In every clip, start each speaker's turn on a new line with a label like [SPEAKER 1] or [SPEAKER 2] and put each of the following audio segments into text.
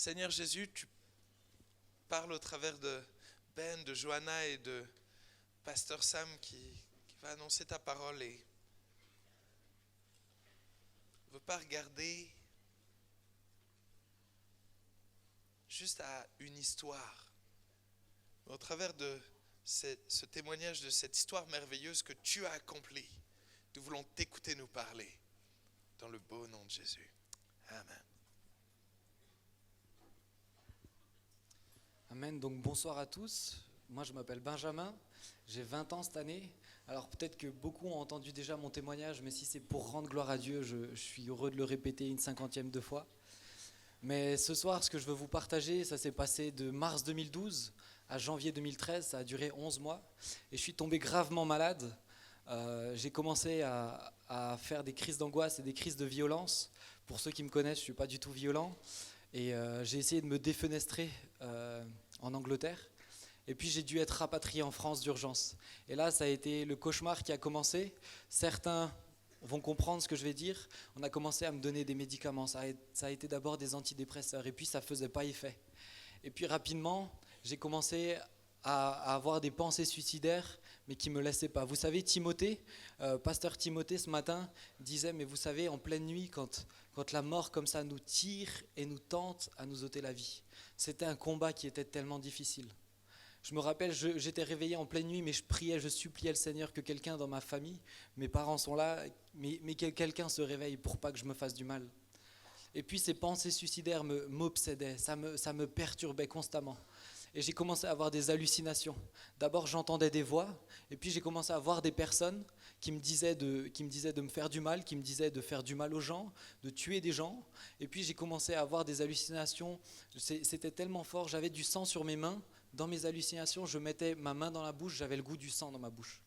[SPEAKER 1] Seigneur Jésus, tu parles au travers de Ben, de Johanna et de Pasteur Sam qui va annoncer ta parole et ne veut pas regarder juste à une histoire. Mais au travers de ce témoignage de cette histoire merveilleuse que tu as accomplie, nous voulons t'écouter nous parler dans le beau nom de Jésus. Amen.
[SPEAKER 2] Amen, donc bonsoir à tous. Moi je m'appelle Benjamin, j'ai 20 ans cette année. Alors peut-être que beaucoup ont entendu déjà mon témoignage, mais si c'est pour rendre gloire à Dieu, je suis heureux de le répéter une 50e de fois. Mais ce soir, ce que je veux vous partager, ça s'est passé de mars 2012 à janvier 2013, ça a duré 11 mois. Et je suis tombé gravement malade. J'ai commencé à faire des crises d'angoisse et des crises de violence. Pour ceux qui me connaissent, je ne suis pas du tout violent. Et j'ai essayé de me défenestrer en Angleterre. Et puis j'ai dû être rapatrié en France d'urgence. Et là, ça a été le cauchemar qui a commencé. Certains vont comprendre ce que je vais dire. On a commencé à me donner des médicaments. Ça a été d'abord des antidépresseurs. Et puis ça ne faisait pas effet. Et puis rapidement, j'ai commencé à avoir des pensées suicidaires, mais qui ne me laissaient pas. Vous savez, Timothée, pasteur Timothée ce matin, disait, mais vous savez, en pleine nuit, quand la mort comme ça nous tire et nous tente à nous ôter la vie, c'était un combat qui était tellement difficile. Je me rappelle, j'étais réveillé en pleine nuit, mais je priais, je suppliais le Seigneur que quelqu'un dans ma famille, mes parents sont là, mais que quelqu'un se réveille pour pas que je me fasse du mal. Et puis ces pensées suicidaires m'obsédaient, ça me perturbait constamment. Et j'ai commencé à avoir des hallucinations. D'abord, j'entendais des voix, et puis j'ai commencé à voir des personnes qui me disaient de me faire du mal, qui me disaient de faire du mal aux gens, de tuer des gens. Et puis j'ai commencé à avoir des hallucinations. C'était tellement fort, j'avais du sang sur mes mains. Dans mes hallucinations, je mettais ma main dans la bouche, j'avais le goût du sang dans ma bouche.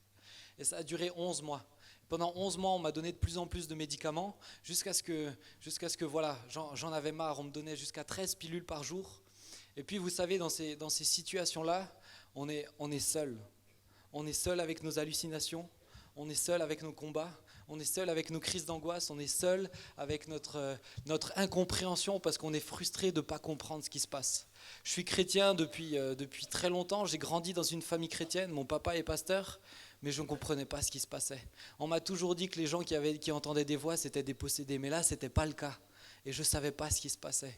[SPEAKER 2] Et ça a duré 11 mois. Pendant 11 mois, on m'a donné de plus en plus de médicaments, jusqu'à ce que voilà, j'en avais marre. On me donnait jusqu'à 13 pilules par jour. Et puis vous savez, dans ces situations-là, on est seul. On est seul avec nos hallucinations, on est seul avec nos combats, on est seul avec nos crises d'angoisse, on est seul avec notre incompréhension parce qu'on est frustré de ne pas comprendre ce qui se passe. Je suis chrétien depuis très longtemps, j'ai grandi dans une famille chrétienne, mon papa est pasteur, mais je ne comprenais pas ce qui se passait. On m'a toujours dit que les gens qui entendaient des voix, c'était des possédés, mais là, ce n'était pas le cas. Et je ne savais pas ce qui se passait.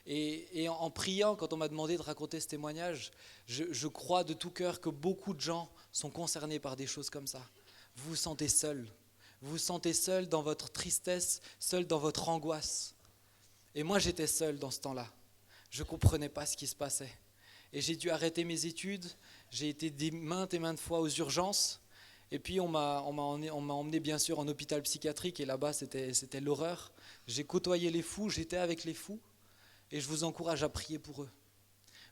[SPEAKER 2] Et en priant, quand on m'a demandé de raconter ce témoignage, je crois de tout cœur que beaucoup de gens sont concernés par des choses comme ça. Vous vous sentez seul. Vous vous sentez seul dans votre tristesse, seul dans votre angoisse. Et moi, j'étais seul dans ce temps-là. Je ne comprenais pas ce qui se passait. Et j'ai dû arrêter mes études. J'ai été maintes et maintes fois aux urgences. Et puis on m'a emmené bien sûr en hôpital psychiatrique. Et là-bas, c'était l'horreur. J'ai côtoyé les fous, j'étais avec les fous. Et je vous encourage à prier pour eux.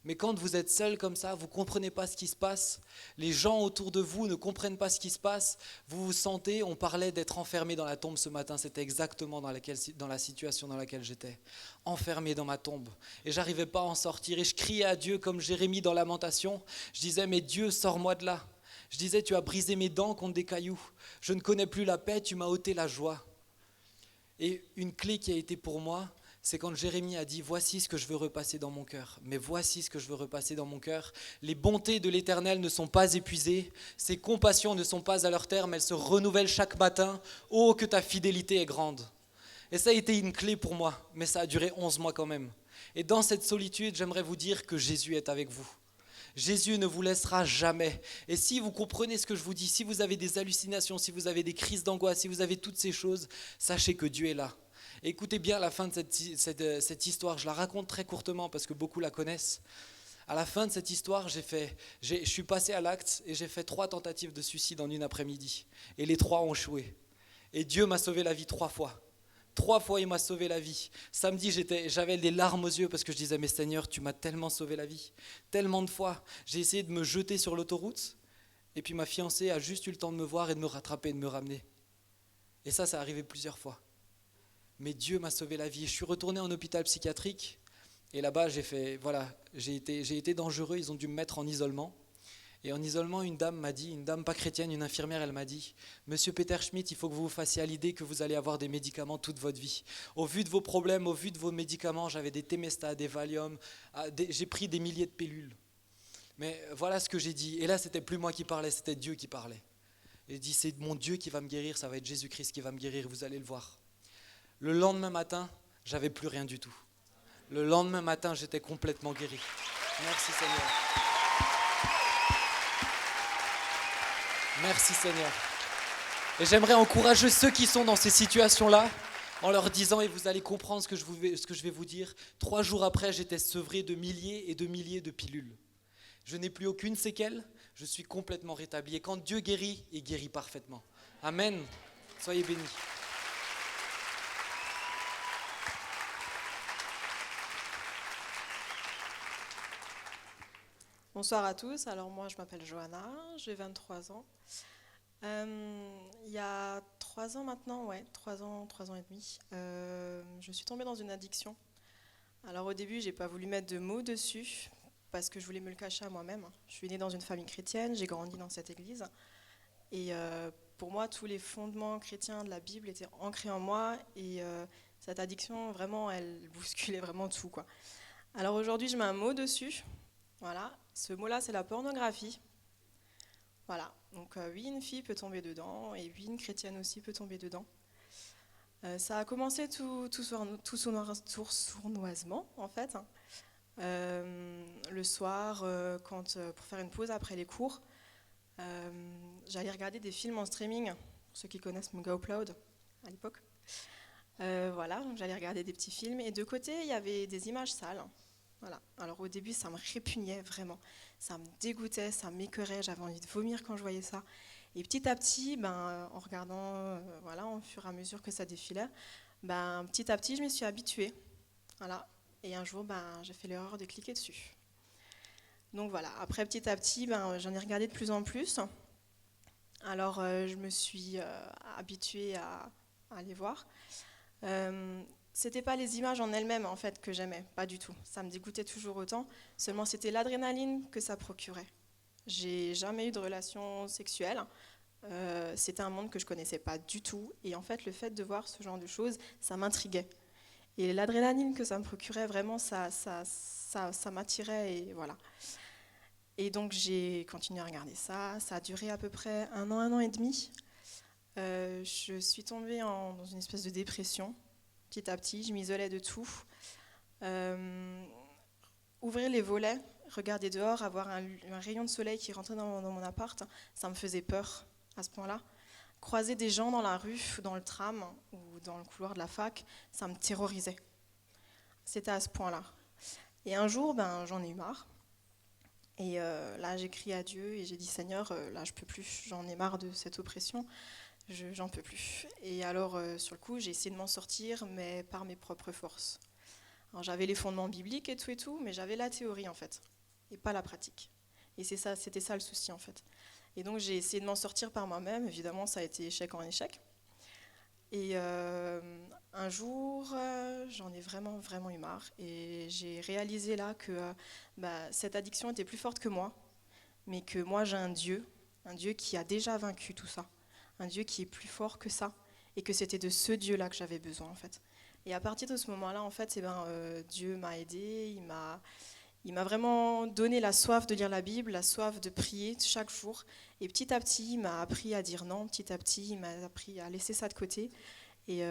[SPEAKER 2] Mais quand vous êtes seul comme ça, vous ne comprenez pas ce qui se passe, les gens autour de vous ne comprennent pas ce qui se passe, vous vous sentez, on parlait d'être enfermé dans la tombe ce matin, c'était exactement dans la situation dans laquelle j'étais, enfermé dans ma tombe. Et je n'arrivais pas à en sortir, et je criais à Dieu comme Jérémie dans Lamentation, je disais, mais Dieu, sors-moi de là. Je disais, tu as brisé mes dents contre des cailloux, je ne connais plus la paix, tu m'as ôté la joie. Et une clé qui a été pour moi, c'est quand Jérémie a dit « Voici ce que je veux repasser dans mon cœur. » Mais voici ce que je veux repasser dans mon cœur. Les bontés de l'Éternel ne sont pas épuisées. Ses compassions ne sont pas à leur terme. Elles se renouvellent chaque matin. Oh, que ta fidélité est grande. Et ça a été une clé pour moi. Mais ça a duré 11 mois quand même. Et dans cette solitude, j'aimerais vous dire que Jésus est avec vous. Jésus ne vous laissera jamais. Et si vous comprenez ce que je vous dis, si vous avez des hallucinations, si vous avez des crises d'angoisse, si vous avez toutes ces choses, sachez que Dieu est là. Écoutez bien la fin de cette histoire, je la raconte très courtement parce que beaucoup la connaissent. À la fin de cette histoire, je suis passé à l'acte et j'ai fait 3 tentatives de suicide en une après-midi. Et les 3 ont échoué. Et Dieu m'a sauvé la vie 3 fois. 3 fois, il m'a sauvé la vie. Samedi, j'avais des larmes aux yeux parce que je disais, mais Seigneur, tu m'as tellement sauvé la vie. Tellement de fois, j'ai essayé de me jeter sur l'autoroute et puis ma fiancée a juste eu le temps de me voir et de me rattraper, de me ramener. Et ça est arrivé plusieurs fois. Mais Dieu m'a sauvé la vie. Je suis retourné en hôpital psychiatrique et là-bas, j'ai été dangereux. Ils ont dû me mettre en isolement. Et en isolement, une dame pas chrétienne, une infirmière, elle m'a dit « Monsieur Peter Schmidt, il faut que vous vous fassiez à l'idée que vous allez avoir des médicaments toute votre vie. Au vu de vos problèmes, au vu de vos médicaments, j'avais des Temesta, des Valium, j'ai pris des milliers de pilules. Mais voilà ce que j'ai dit. Et là, c'était plus moi qui parlais, c'était Dieu qui parlait. Et il dit, c'est mon Dieu qui va me guérir, ça va être Jésus-Christ qui va me guérir, vous allez le voir. Le lendemain matin, j'avais plus rien du tout. Le lendemain matin, j'étais complètement guéri. Merci Seigneur. Merci Seigneur. Et j'aimerais encourager ceux qui sont dans ces situations-là, en leur disant, et vous allez comprendre ce que je vais vous dire, 3 jours après, j'étais sevré de milliers et de milliers de pilules. Je n'ai plus aucune séquelle, je suis complètement rétabli. Et quand Dieu guérit, il guérit parfaitement. Amen. Soyez bénis.
[SPEAKER 3] Bonsoir à tous. Alors moi, je m'appelle Johanna, j'ai 23 ans. Il y a 3 ans maintenant, 3 ans et demi, je suis tombée dans une addiction. Alors au début, j'ai pas voulu mettre de mots dessus, parce que je voulais me le cacher à moi-même. Je suis née dans une famille chrétienne, j'ai grandi dans cette église. Et pour moi, tous les fondements chrétiens de la Bible étaient ancrés en moi. Et cette addiction, vraiment, elle bousculait vraiment tout, quoi. Alors aujourd'hui, je mets un mot dessus. Voilà. Ce mot-là, c'est la pornographie. Voilà. Donc oui, une fille peut tomber dedans. Et oui, une chrétienne aussi peut tomber dedans. Ça a commencé tout sournoisement, en fait. Le soir, pour faire une pause après les cours, j'allais regarder des films en streaming, pour ceux qui connaissent Mega Upload à l'époque. Voilà, donc j'allais regarder des petits films, et de côté, il y avait des images sales. Voilà. Alors au début, ça me répugnait vraiment, ça me dégoûtait, ça m'écœurait, j'avais envie de vomir quand je voyais ça. Et petit à petit, en regardant, au fur et à mesure que ça défilait, petit à petit, je m'y suis habituée. Voilà. Et un jour, j'ai fait l'erreur de cliquer dessus. Donc voilà, après petit à petit, j'en ai regardé de plus en plus. Alors je me suis habituée à aller voir. C'était pas les images en elles-mêmes en fait que j'aimais, pas du tout. Ça me dégoûtait toujours autant. Seulement c'était l'adrénaline que ça procurait. J'ai jamais eu de relation sexuelle. C'était un monde que je connaissais pas du tout. Et en fait, le fait de voir ce genre de choses, ça m'intriguait. Et l'adrénaline que ça me procurait, vraiment, ça m'attirait, et voilà. Et donc j'ai continué à regarder ça. Ça a duré à peu près 1 an et demi. Je suis tombée dans une espèce de dépression. Petit à petit, je m'isolais de tout. Ouvrir les volets, regarder dehors, avoir un rayon de soleil qui rentrait dans mon appart, ça me faisait peur à ce point-là. Croiser des gens dans la rue, dans le tram ou dans le couloir de la fac, ça me terrorisait. C'était à ce point-là. Et un jour, j'en ai eu marre. Et là, j'ai crié à Dieu et j'ai dit, Seigneur, là, je peux plus, j'en ai marre de cette oppression, j'en peux plus. Et alors, sur le coup, j'ai essayé de m'en sortir, mais par mes propres forces. Alors, j'avais les fondements bibliques et tout, mais j'avais la théorie, en fait, et pas la pratique. Et c'était ça le souci, en fait. Et donc, j'ai essayé de m'en sortir par moi-même. Évidemment, ça a été échec en échec. Et un jour, j'en ai vraiment, vraiment eu marre. Et j'ai réalisé là que cette addiction était plus forte que moi, mais que moi, j'ai un Dieu qui a déjà vaincu tout ça, un Dieu qui est plus fort que ça, et que c'était de ce Dieu-là que j'avais besoin, en fait. Et à partir de ce moment-là, en fait, Dieu m'a aidée, il m'a vraiment donné la soif de lire la Bible, la soif de prier chaque jour. Et petit à petit, il m'a appris à dire non. Petit à petit, il m'a appris à laisser ça de côté. Et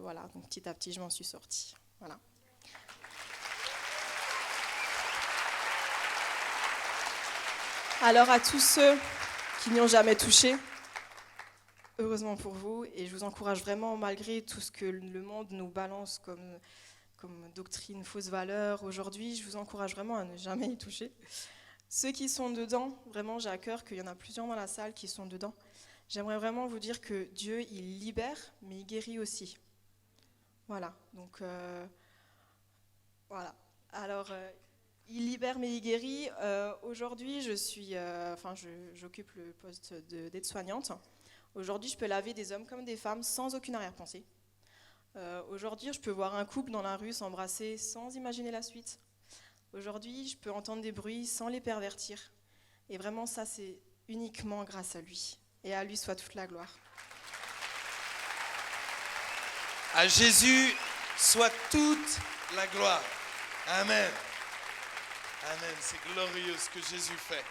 [SPEAKER 3] voilà, donc petit à petit, je m'en suis sortie. Voilà. Alors à tous ceux qui n'y ont jamais touché, heureusement pour vous, et je vous encourage vraiment, malgré tout ce que le monde nous balance comme doctrine, fausse valeur, aujourd'hui, je vous encourage vraiment à ne jamais y toucher. Ceux qui sont dedans, vraiment, j'ai à cœur qu'il y en a plusieurs dans la salle qui sont dedans. J'aimerais vraiment vous dire que Dieu, il libère, mais il guérit aussi. Voilà, donc voilà. Alors, il libère, mais il guérit. Aujourd'hui, j'occupe le poste d'aide-soignante. Aujourd'hui, je peux laver des hommes comme des femmes sans aucune arrière-pensée. Aujourd'hui, je peux voir un couple dans la rue s'embrasser sans imaginer la suite. Aujourd'hui, je peux entendre des bruits sans les pervertir. Et vraiment, ça, c'est uniquement grâce à lui. Et à lui soit toute la gloire.
[SPEAKER 1] À Jésus soit toute la gloire. Amen. Amen. C'est glorieux ce que Jésus fait.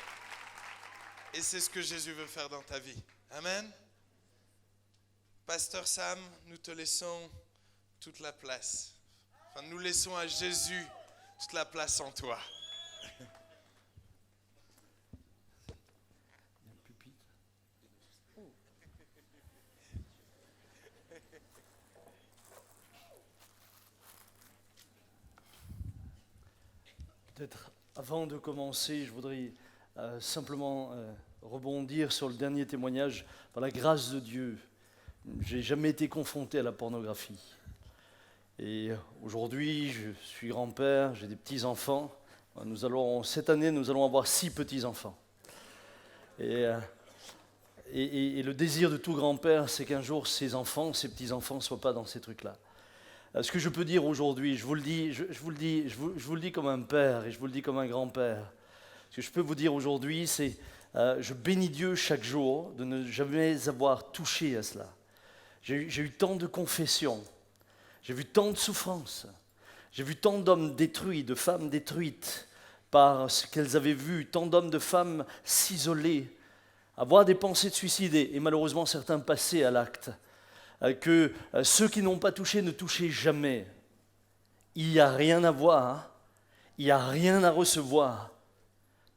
[SPEAKER 1] Et c'est ce que Jésus veut faire dans ta vie. Amen. Pasteur Sam, nous te laissons toute la place. Enfin, nous laissons à Jésus toute la place en toi.
[SPEAKER 4] Peut-être avant de commencer, je voudrais simplement rebondir sur le dernier témoignage. Par la grâce de Dieu, je n'ai jamais été confronté à la pornographie. Et aujourd'hui, je suis grand-père, j'ai des petits-enfants. Cette année, nous allons avoir 6 petits-enfants. Et le désir de tout grand-père, c'est qu'un jour, ses enfants, ses petits-enfants ne soient pas dans ces trucs-là. Ce que je peux dire aujourd'hui, je vous le dis comme un père et je vous le dis comme un grand-père. Ce que je peux vous dire aujourd'hui, c'est je bénis Dieu chaque jour de ne jamais avoir touché à cela. J'ai eu tant de confessions, j'ai vu tant de souffrances, j'ai vu tant d'hommes détruits, de femmes détruites par ce qu'elles avaient vu, tant d'hommes, de femmes s'isoler, avoir des pensées de suicide et malheureusement certains passer à l'acte. Que ceux qui n'ont pas touché ne touchaient jamais. Il n'y a rien à voir, il n'y a rien à recevoir.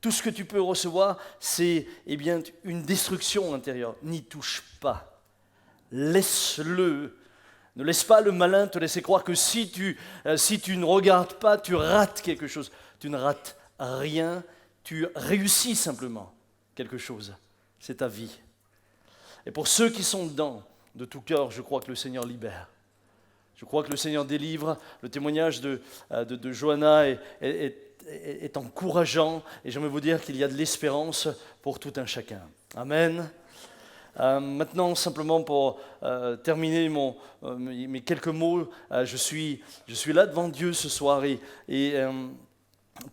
[SPEAKER 4] Tout ce que tu peux recevoir, c'est une destruction intérieure. N'y touche pas. Laisse-le. Ne laisse pas le malin te laisser croire que si tu ne regardes pas, tu rates quelque chose. Tu ne rates rien, tu réussis simplement quelque chose. C'est ta vie. Et pour ceux qui sont dedans, de tout cœur, je crois que le Seigneur libère. Je crois que le Seigneur délivre. Le témoignage de Johanna est encourageant et j'aimerais vous dire qu'il y a de l'espérance pour tout un chacun. Amen. Maintenant, simplement pour terminer mes quelques mots, je suis là devant Dieu ce soir et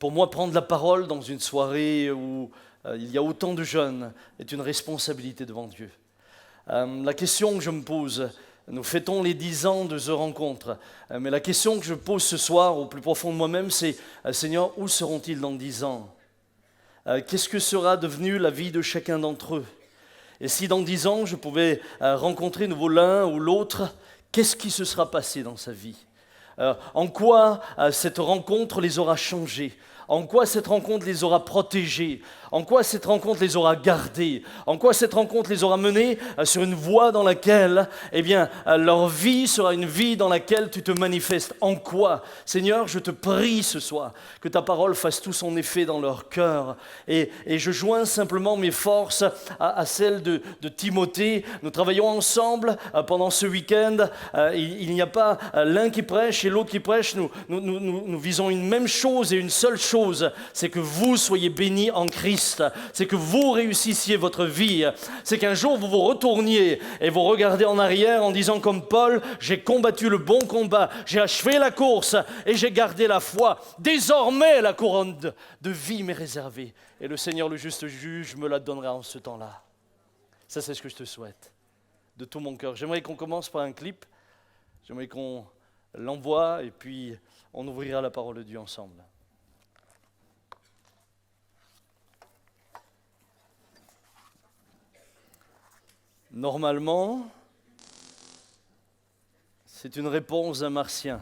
[SPEAKER 4] pour moi, prendre la parole dans une soirée où il y a autant de jeunes est une responsabilité devant Dieu. La question que je me pose, nous fêtons les 10 ans de The Rencontre, mais la question que je pose ce soir au plus profond de moi-même, c'est Seigneur, où seront-ils dans 10 ans? Qu'est-ce que sera devenue la vie de chacun d'entre eux? Et si dans 10 ans, je pouvais rencontrer nouveau l'un ou l'autre, qu'est-ce qui se sera passé dans sa vie? En quoi cette rencontre les aura changés? En quoi cette rencontre les aura protégés? En quoi cette rencontre les aura gardés? En quoi cette rencontre les aura menés sur une voie dans laquelle, leur vie sera une vie dans laquelle tu te manifestes? En quoi? Seigneur, je te prie ce soir que ta parole fasse tout son effet dans leur cœur. Et je joins simplement mes forces à celles de Timothée. Nous travaillons ensemble pendant ce week-end. Il n'y a pas l'un qui prêche et l'autre qui prêche. Nous visons une même chose et une seule chose. C'est que vous soyez bénis en Christ, c'est que vous réussissiez votre vie, c'est qu'un jour vous vous retourniez et vous regardez en arrière en disant comme Paul, j'ai combattu le bon combat, j'ai achevé la course et j'ai gardé la foi. Désormais la couronne de vie m'est réservée et le Seigneur le juste juge me la donnera en ce temps-là. Ça c'est ce que je te souhaite de tout mon cœur. J'aimerais qu'on commence par un clip, j'aimerais qu'on l'envoie et puis on ouvrira la parole de Dieu ensemble. Normalement, c'est une réponse d'un martien.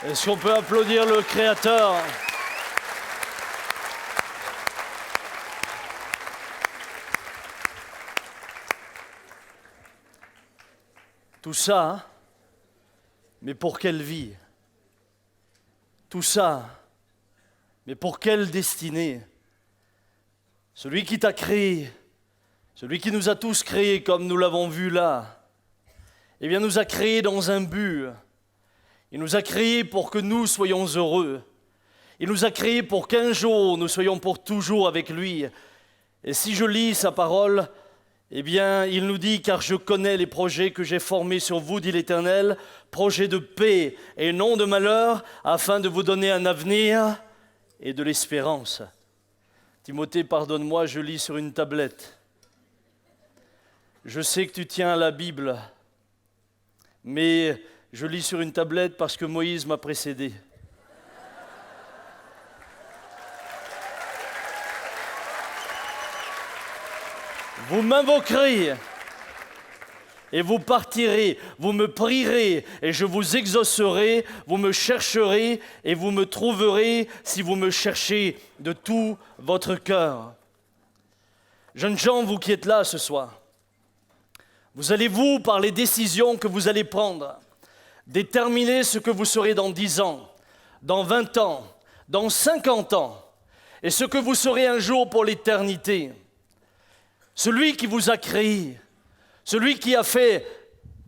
[SPEAKER 4] Est-ce qu'on peut applaudir le Créateur? Tout ça, hein? Mais pour quelle vie? Tout ça, mais pour quelle destinée? Celui qui t'a créé, celui qui nous a tous créés comme nous l'avons vu là, eh bien nous a créés dans un but. Il nous a créés pour que nous soyons heureux. Il nous a créés pour qu'un jour nous soyons pour toujours avec lui. Et si je lis sa parole, eh bien, il nous dit « Car je connais les projets que j'ai formés sur vous, dit l'Éternel, projets de paix et non de malheur, afin de vous donner un avenir et de l'espérance. » Timothée, pardonne-moi, je lis sur une tablette. Je sais que tu tiens à la Bible, mais je lis sur une tablette parce que Moïse m'a précédé. Vous m'invoquerez et vous partirez, vous me prierez et je vous exaucerai, vous me chercherez et vous me trouverez si vous me cherchez de tout votre cœur. Jeunes gens, vous qui êtes là ce soir, vous allez vous, par les décisions que vous allez prendre, déterminer ce que vous serez dans 10 ans, dans 20 ans, dans 50 ans et ce que vous serez un jour pour l'éternité. Celui qui vous a créé, celui qui a fait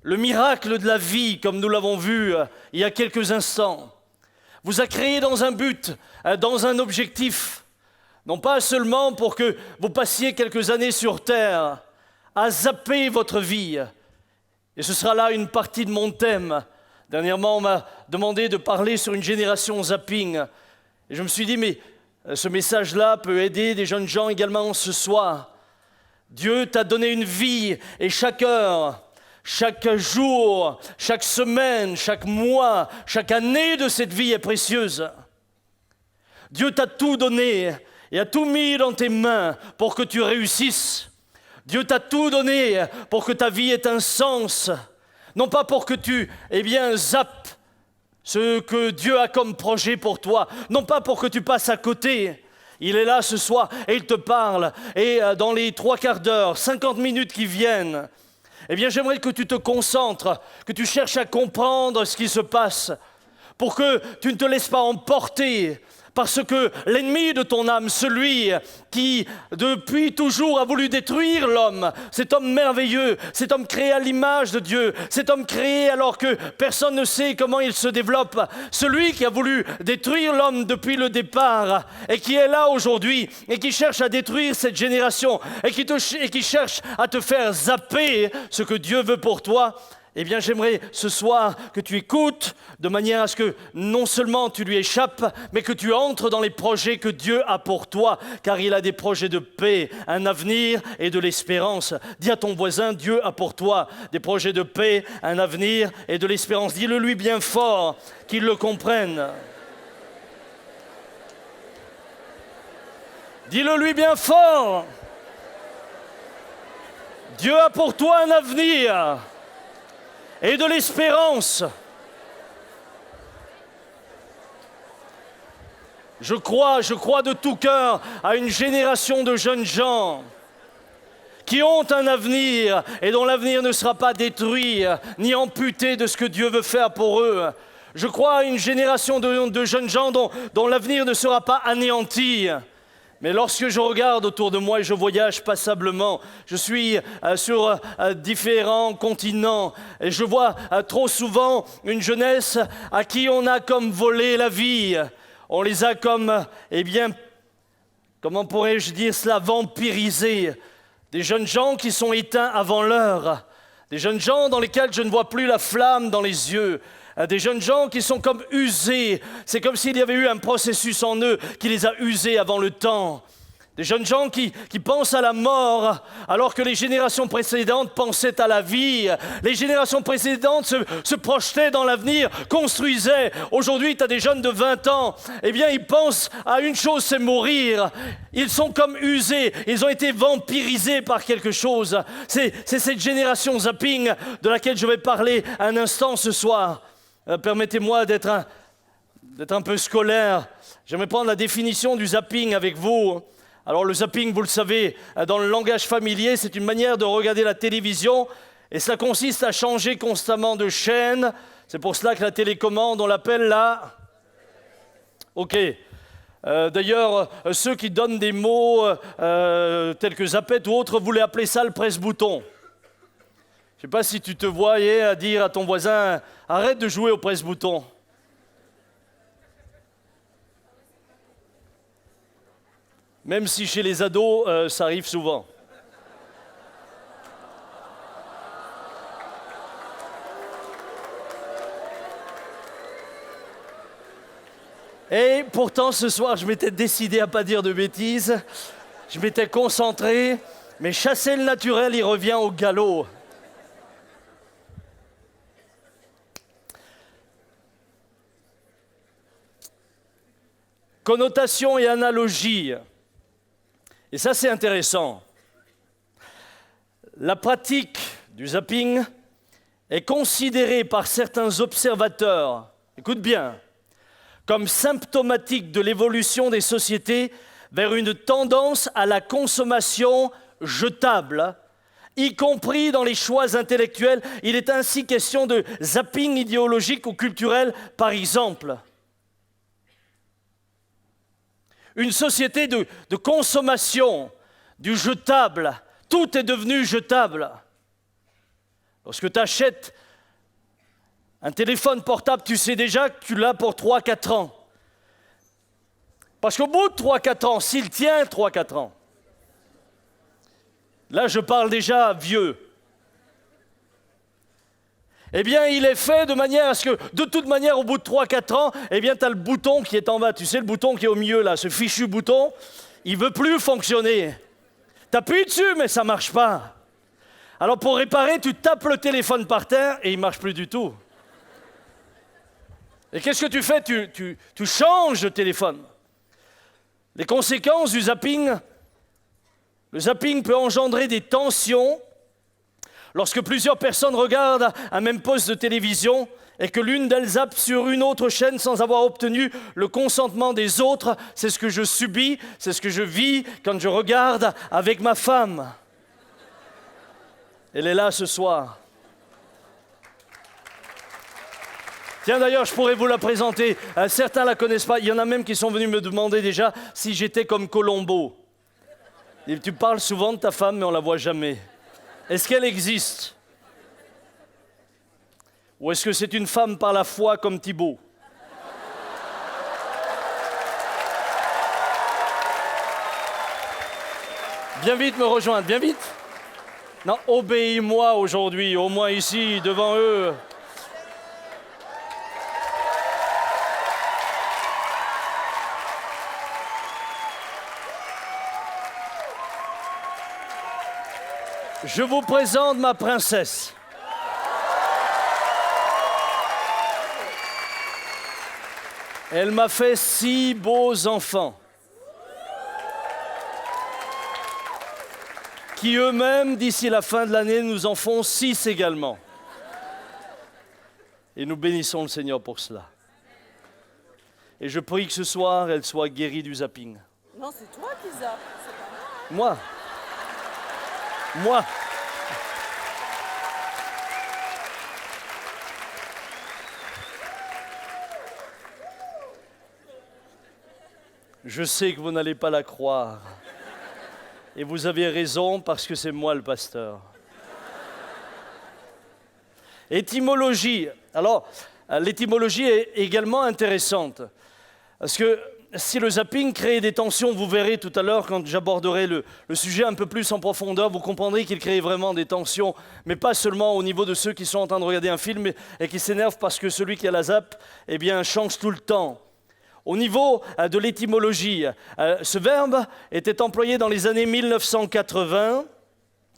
[SPEAKER 4] le miracle de la vie, comme nous l'avons vu il y a quelques instants, vous a créé dans un but, dans un objectif, non pas seulement pour que vous passiez quelques années sur terre, à zapper votre vie. Et ce sera là une partie de mon thème. Dernièrement, on m'a demandé de parler sur une génération zapping. Et je me suis dit, mais ce message-là peut aider des jeunes gens également ce soir. Dieu t'a donné une vie et chaque heure, chaque jour, chaque semaine, chaque mois, chaque année de cette vie est précieuse. Dieu t'a tout donné et a tout mis dans tes mains pour que tu réussisses. Dieu t'a tout donné pour que ta vie ait un sens, non pas pour que tu, zappes ce que Dieu a comme projet pour toi, non pas pour que tu passes à côté. Il est là ce soir et il te parle. Et dans les 3 quarts d'heure, 50 minutes qui viennent, j'aimerais que tu te concentres, que tu cherches à comprendre ce qui se passe, pour que tu ne te laisses pas emporter, parce que l'ennemi de ton âme, celui qui depuis toujours a voulu détruire l'homme, cet homme merveilleux, cet homme créé à l'image de Dieu, cet homme créé alors que personne ne sait comment il se développe, celui qui a voulu détruire l'homme depuis le départ et qui est là aujourd'hui et qui cherche à détruire cette génération et qui cherche à te faire zapper ce que Dieu veut pour toi. J'aimerais ce soir que tu écoutes de manière à ce que non seulement tu lui échappes, mais que tu entres dans les projets que Dieu a pour toi, car il a des projets de paix, un avenir et de l'espérance. Dis à ton voisin, Dieu a pour toi des projets de paix, un avenir et de l'espérance. Dis-le lui bien fort, qu'il le comprenne. Dis-le lui bien fort. Dieu a pour toi un avenir et de l'espérance. Je crois de tout cœur à une génération de jeunes gens qui ont un avenir et dont l'avenir ne sera pas détruit ni amputé de ce que Dieu veut faire pour eux. Je crois à une génération de jeunes gens dont l'avenir ne sera pas anéanti. Mais lorsque je regarde autour de moi et je voyage passablement, je suis sur différents continents et je vois trop souvent une jeunesse à qui on a comme volé la vie. On les a comme, comment pourrais-je dire cela, vampirisés. Des jeunes gens qui sont éteints avant l'heure. Des jeunes gens dans lesquels je ne vois plus la flamme dans les yeux. Des jeunes gens qui sont comme usés. C'est comme s'il y avait eu un processus en eux qui les a usés avant le temps. Des jeunes gens qui pensent à la mort alors que les générations précédentes pensaient à la vie. Les générations précédentes se projetaient dans l'avenir, construisaient. Aujourd'hui, tu as des jeunes de 20 ans, ils pensent à une chose, c'est mourir. Ils sont comme usés, ils ont été vampirisés par quelque chose. C'est cette génération zapping de laquelle je vais parler un instant ce soir. Permettez-moi d'être d'être un peu scolaire, j'aimerais prendre la définition du zapping avec vous. Alors le zapping, vous le savez, dans le langage familier, c'est une manière de regarder la télévision et cela consiste à changer constamment de chaîne. C'est pour cela que la télécommande, on l'appelle la... Ok. D'ailleurs, ceux qui donnent des mots tels que zappette ou autres, vous les appelez ça le presse-bouton. Je ne sais pas si tu te voyais à dire à ton voisin « Arrête de jouer au presse-bouton ». Même si chez les ados, ça arrive souvent. Et pourtant, ce soir, je m'étais décidé à ne pas dire de bêtises. Je m'étais concentré, mais chasser le naturel, il revient au galop. Connotation et analogie. Et ça, c'est intéressant. La pratique du zapping est considérée par certains observateurs, écoute bien, comme symptomatique de l'évolution des sociétés vers une tendance à la consommation jetable, y compris dans les choix intellectuels. Il est ainsi question de zapping idéologique ou culturel, par exemple. Une société de consommation, du jetable. Tout est devenu jetable. Lorsque tu achètes un téléphone portable, tu sais déjà que tu l'as pour 3-4 ans. Parce qu'au bout de 3-4 ans, s'il tient 3-4 ans, là je parle déjà vieux, eh bien il est fait de manière à ce que, de toute manière, au bout de 3-4 ans, eh bien tu as le bouton qui est en bas, tu sais le bouton qui est au milieu là, ce fichu bouton, il ne veut plus fonctionner. Tu appuies dessus mais ça ne marche pas. Alors pour réparer, tu tapes le téléphone par terre et il ne marche plus du tout. Et qu'est-ce que tu fais ? Tu changes de téléphone. Les conséquences du zapping, le zapping peut engendrer des tensions lorsque plusieurs personnes regardent un même poste de télévision et que l'une d'elles zappe sur une autre chaîne sans avoir obtenu le consentement des autres. C'est ce que je subis, c'est ce que je vis quand je regarde avec ma femme. Elle est là ce soir. Tiens, d'ailleurs, je pourrais vous la présenter. Certains ne la connaissent pas. Il y en a même qui sont venus me demander déjà si j'étais comme Colombo. Et tu parles souvent de ta femme, mais on ne la voit jamais. Est-ce qu'elle existe ? Ou est-ce que c'est une femme par la foi comme Thibaut ? Viens vite me rejoindre, viens vite. Non, obéis-moi aujourd'hui, au moins ici, devant eux. Je vous présente ma princesse. Elle m'a fait 6 beaux enfants qui eux-mêmes, d'ici la fin de l'année, nous en font 6 également. Et nous bénissons le Seigneur pour cela. Et je prie que ce soir, elle soit guérie du zapping.
[SPEAKER 5] Non, c'est toi qui zappes, c'est pas moi.
[SPEAKER 4] Moi. Je sais que vous n'allez pas la croire. Et vous avez raison parce que c'est moi le pasteur. Étymologie. Alors, l'étymologie est également intéressante. Parce que si le zapping crée des tensions, vous verrez tout à l'heure quand j'aborderai le sujet un peu plus en profondeur, vous comprendrez qu'il crée vraiment des tensions, mais pas seulement au niveau de ceux qui sont en train de regarder un film et qui s'énervent parce que celui qui a la zappe, eh bien, change tout le temps. Au niveau de l'étymologie, ce verbe était employé dans les années 1980,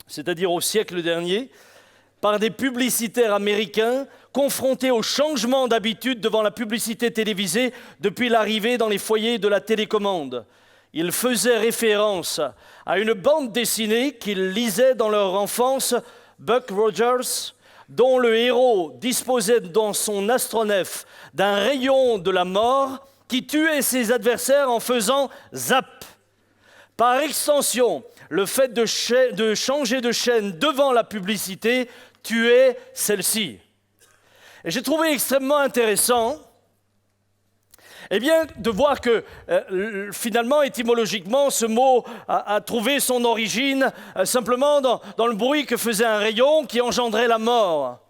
[SPEAKER 4] c'est-à-dire au siècle dernier, par des publicitaires américains confrontés au changement d'habitude devant la publicité télévisée depuis l'arrivée dans les foyers de la télécommande. Ils faisaient référence à une bande dessinée qu'ils lisaient dans leur enfance, Buck Rogers, dont le héros disposait dans son astronef d'un rayon de la mort qui tuait ses adversaires en faisant zap. Par extension, le fait de changer de chaîne devant la publicité tuait celle-ci. Et j'ai trouvé extrêmement intéressant de voir que finalement, étymologiquement, ce mot a trouvé son origine simplement dans le bruit que faisait un rayon qui engendrait la mort.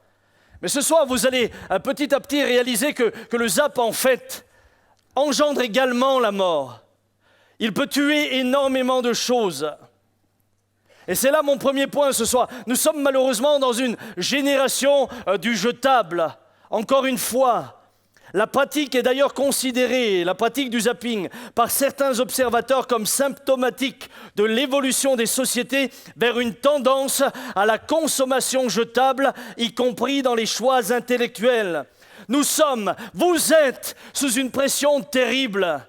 [SPEAKER 4] Mais ce soir, vous allez petit à petit réaliser que le zap, en fait, engendre également la mort. Il peut tuer énormément de choses. Et c'est là mon premier point ce soir. Nous sommes malheureusement dans une génération du jetable. Encore une fois, la pratique est d'ailleurs considérée, la pratique du zapping, par certains observateurs comme symptomatique de l'évolution des sociétés vers une tendance à la consommation jetable, y compris dans les choix intellectuels. Nous sommes, vous êtes, sous une pression terrible.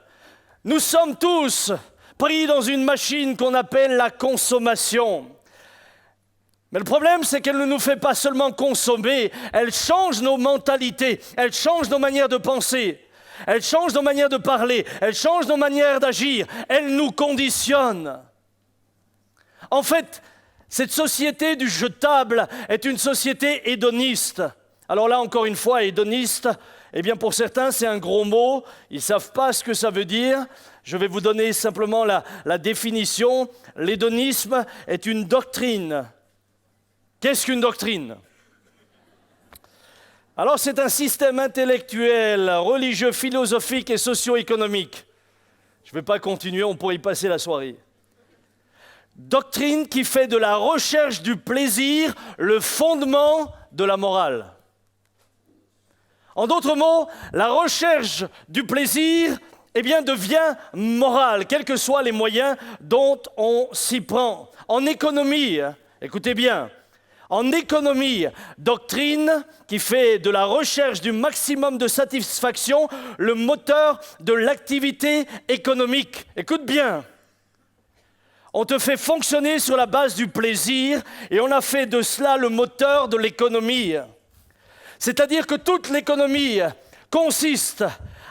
[SPEAKER 4] Nous sommes tous pris dans une machine qu'on appelle la consommation. Mais le problème, c'est qu'elle ne nous fait pas seulement consommer, elle change nos mentalités, elle change nos manières de penser, elle change nos manières de parler, elle change nos manières d'agir, elle nous conditionne. En fait, cette société du jetable est une société hédoniste. Alors là, encore une fois, hédoniste, pour certains, c'est un gros mot, ils ne savent pas ce que ça veut dire. Je vais vous donner simplement la définition. L'hédonisme est une doctrine. Qu'est-ce qu'une doctrine ? Alors, c'est un système intellectuel, religieux, philosophique et socio-économique. Je ne vais pas continuer, on pourrait y passer la soirée. Doctrine qui fait de la recherche du plaisir le fondement de la morale. En d'autres mots, la recherche du plaisir devient morale, quels que soient les moyens dont on s'y prend. En économie, écoutez bien, en économie, doctrine qui fait de la recherche du maximum de satisfaction le moteur de l'activité économique. Écoute bien, on te fait fonctionner sur la base du plaisir et on a fait de cela le moteur de l'économie. C'est-à-dire que toute l'économie consiste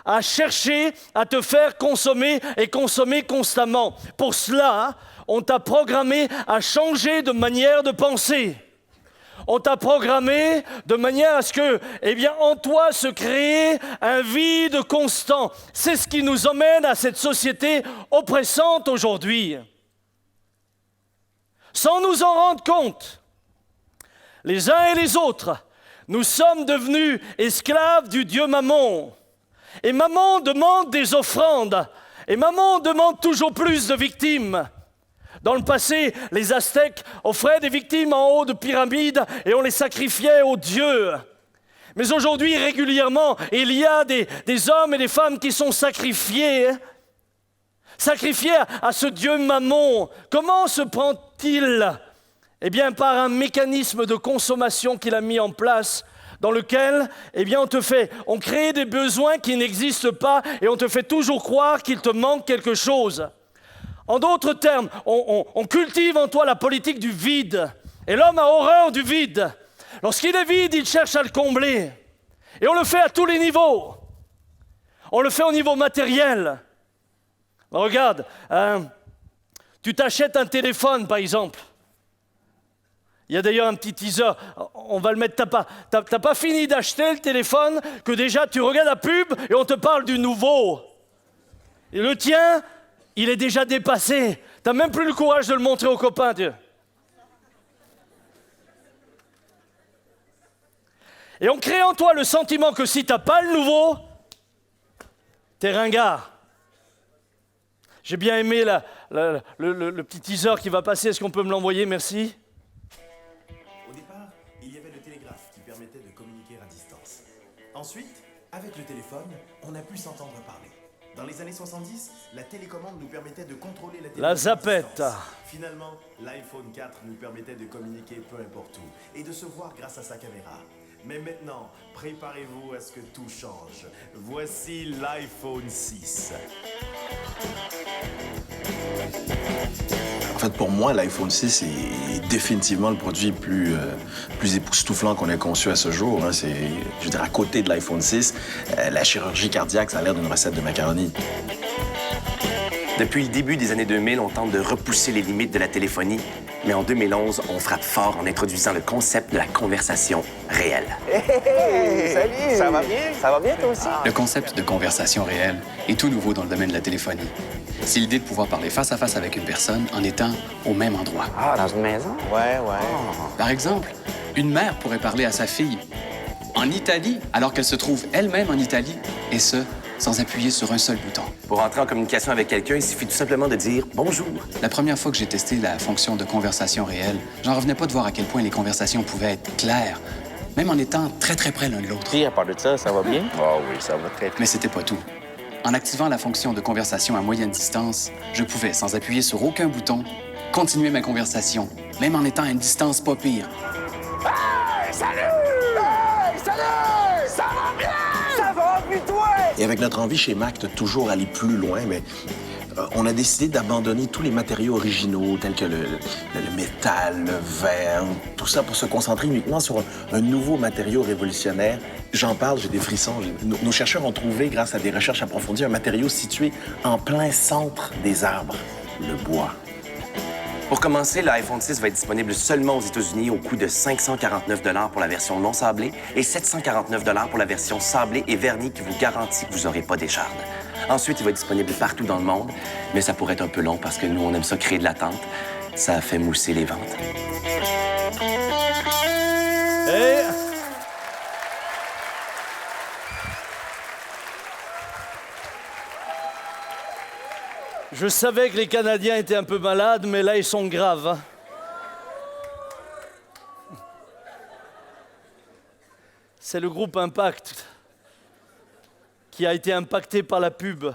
[SPEAKER 4] à chercher à te faire consommer et consommer constamment. Pour cela, on t'a programmé à changer de manière de penser. On t'a programmé de manière à ce que, en toi se crée un vide constant. C'est ce qui nous emmène à cette société oppressante aujourd'hui. Sans nous en rendre compte, les uns et les autres, nous sommes devenus esclaves du dieu Mammon. Et Mammon demande des offrandes. Et Mammon demande toujours plus de victimes. Dans le passé, les Aztèques offraient des victimes en haut de pyramides et on les sacrifiait aux dieux. Mais aujourd'hui, régulièrement, il y a des hommes et des femmes qui sont sacrifiés à ce dieu Mammon. Comment se prend-il ? Par un mécanisme de consommation qu'il a mis en place, dans lequel, on crée des besoins qui n'existent pas et on te fait toujours croire qu'il te manque quelque chose. En d'autres termes, on cultive en toi la politique du vide. Et l'homme a horreur du vide. Lorsqu'il est vide, il cherche à le combler. Et on le fait à tous les niveaux. On le fait au niveau matériel. Regarde, tu t'achètes un téléphone, par exemple. Il y a d'ailleurs un petit teaser, on va le mettre, t'as pas fini d'acheter le téléphone, que déjà tu regardes la pub et on te parle du nouveau. Et le tien, il est déjà dépassé. T'as même plus le courage de le montrer aux copains. Et on crée en toi le sentiment que si t'as pas le nouveau, t'es ringard. J'ai bien aimé le petit teaser qui va passer, est-ce qu'on peut me l'envoyer, merci ?
[SPEAKER 6] Au départ, il y avait le télégraphe qui permettait de communiquer à distance. Ensuite, avec le téléphone, on a pu s'entendre parler. Dans les années 70, la télécommande nous permettait de contrôler la télévision.
[SPEAKER 4] La zapette.
[SPEAKER 6] Finalement, l'iPhone 4 nous permettait de communiquer peu importe où et de se voir grâce à sa caméra. Mais maintenant, préparez-vous à ce que tout change. Voici l'iPhone 6.
[SPEAKER 7] fait, pour moi, l'iPhone 6 est définitivement le produit plus époustouflant qu'on ait conçu à ce jour. Hein. Je veux dire, à côté de l'iPhone 6, la chirurgie cardiaque, ça a l'air d'une recette de macaroni.
[SPEAKER 8] Depuis le début des années 2000, on tente de repousser les limites de la téléphonie, mais en 2011, on frappe fort en introduisant le concept de la conversation réelle.
[SPEAKER 9] Hey, salut! Ça va bien? Ça va bien, toi aussi?
[SPEAKER 10] Le concept de conversation réelle est tout nouveau dans le domaine de la téléphonie. C'est l'idée de pouvoir parler face à face avec une personne en étant au même endroit.
[SPEAKER 9] Ah, dans une maison? Ouais.
[SPEAKER 10] Par exemple, une mère pourrait parler à sa fille en Italie alors qu'elle se trouve elle-même en Italie, et ce, sans appuyer sur un seul bouton.
[SPEAKER 8] Pour entrer en communication avec quelqu'un, il suffit tout simplement de dire « bonjour ».
[SPEAKER 10] La première fois que j'ai testé la fonction de conversation réelle, j'en revenais pas de voir à quel point les conversations pouvaient être claires, même en étant très très près l'un de l'autre.
[SPEAKER 9] Puis, à part de ça va bien? Ah oui, ça va très bien.
[SPEAKER 10] Mais c'était pas tout. En activant la fonction de conversation à moyenne distance, je pouvais, sans appuyer sur aucun bouton, continuer ma conversation, même en étant à une distance pas pire.
[SPEAKER 9] Hey, salut! Hey, salut! Ça va bien? Ça va, puis toi?
[SPEAKER 7] Et avec notre envie chez Mac de toujours aller plus loin, mais on a décidé d'abandonner tous les matériaux originaux, tels que le métal, le verre, tout ça pour se concentrer uniquement sur un nouveau matériau révolutionnaire. J'en parle, j'ai des frissons. Nos chercheurs ont trouvé, grâce à des recherches approfondies, un matériau situé en plein centre des arbres, le bois.
[SPEAKER 8] Pour commencer, l'iPhone 6 va être disponible seulement aux États-Unis au coût de 549 $ pour la version non sablée et 749 $ pour la version sablée et vernie qui vous garantit que vous n'aurez pas d'écharde. Ensuite, il va être disponible partout dans le monde, mais ça pourrait être un peu long parce que nous, on aime ça créer de l'attente. Ça fait mousser les ventes.
[SPEAKER 4] Et... je savais que les Canadiens étaient un peu malades, mais là, ils sont graves. Hein. C'est le groupe Impact qui a été impacté par la pub.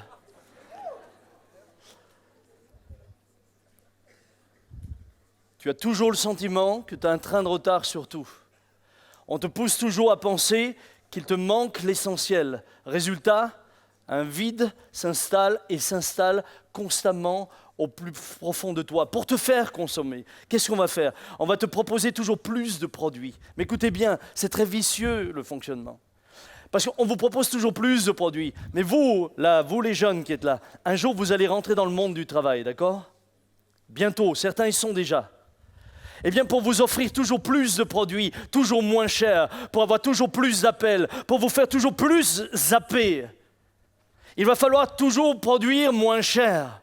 [SPEAKER 4] Tu as toujours le sentiment que tu as un train de retard sur tout. On te pousse toujours à penser qu'il te manque l'essentiel. Résultat, un vide s'installe constamment au plus profond de toi pour te faire consommer. Qu'est-ce qu'on va faire? On va te proposer toujours plus de produits. Mais écoutez bien, c'est très vicieux le fonctionnement. Parce qu'on vous propose toujours plus de produits. Mais vous, là, vous les jeunes qui êtes là, un jour vous allez rentrer dans le monde du travail, d'accord? Bientôt, certains y sont déjà. Eh bien, pour vous offrir toujours plus de produits, toujours moins chers, pour avoir toujours plus d'appels, pour vous faire toujours plus zapper, il va falloir toujours produire moins cher.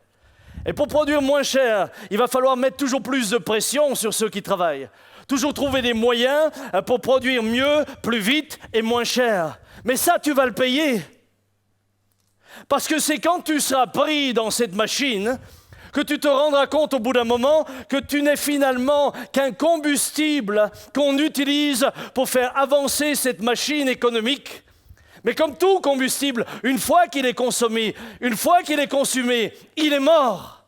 [SPEAKER 4] Et pour produire moins cher, il va falloir mettre toujours plus de pression sur ceux qui travaillent. Toujours trouver des moyens pour produire mieux, plus vite et moins cher. Mais ça, tu vas le payer. Parce que c'est quand tu seras pris dans cette machine que tu te rendras compte au bout d'un moment que tu n'es finalement qu'un combustible qu'on utilise pour faire avancer cette machine économique. Mais comme tout combustible, une fois qu'il est consommé, une fois qu'il est consumé, il est mort.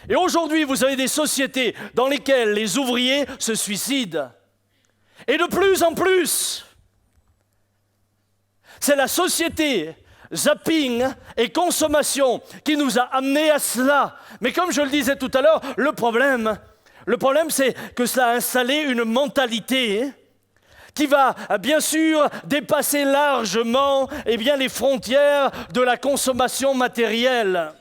[SPEAKER 4] Et aujourd'hui, vous avez des sociétés dans lesquelles les ouvriers se suicident. Et de plus en plus, c'est la société zapping et consommation qui nous a amenés à cela. Mais comme je le disais tout à l'heure, le problème, c'est que cela a installé une mentalité qui va bien sûr dépasser largement les frontières de la consommation matérielle.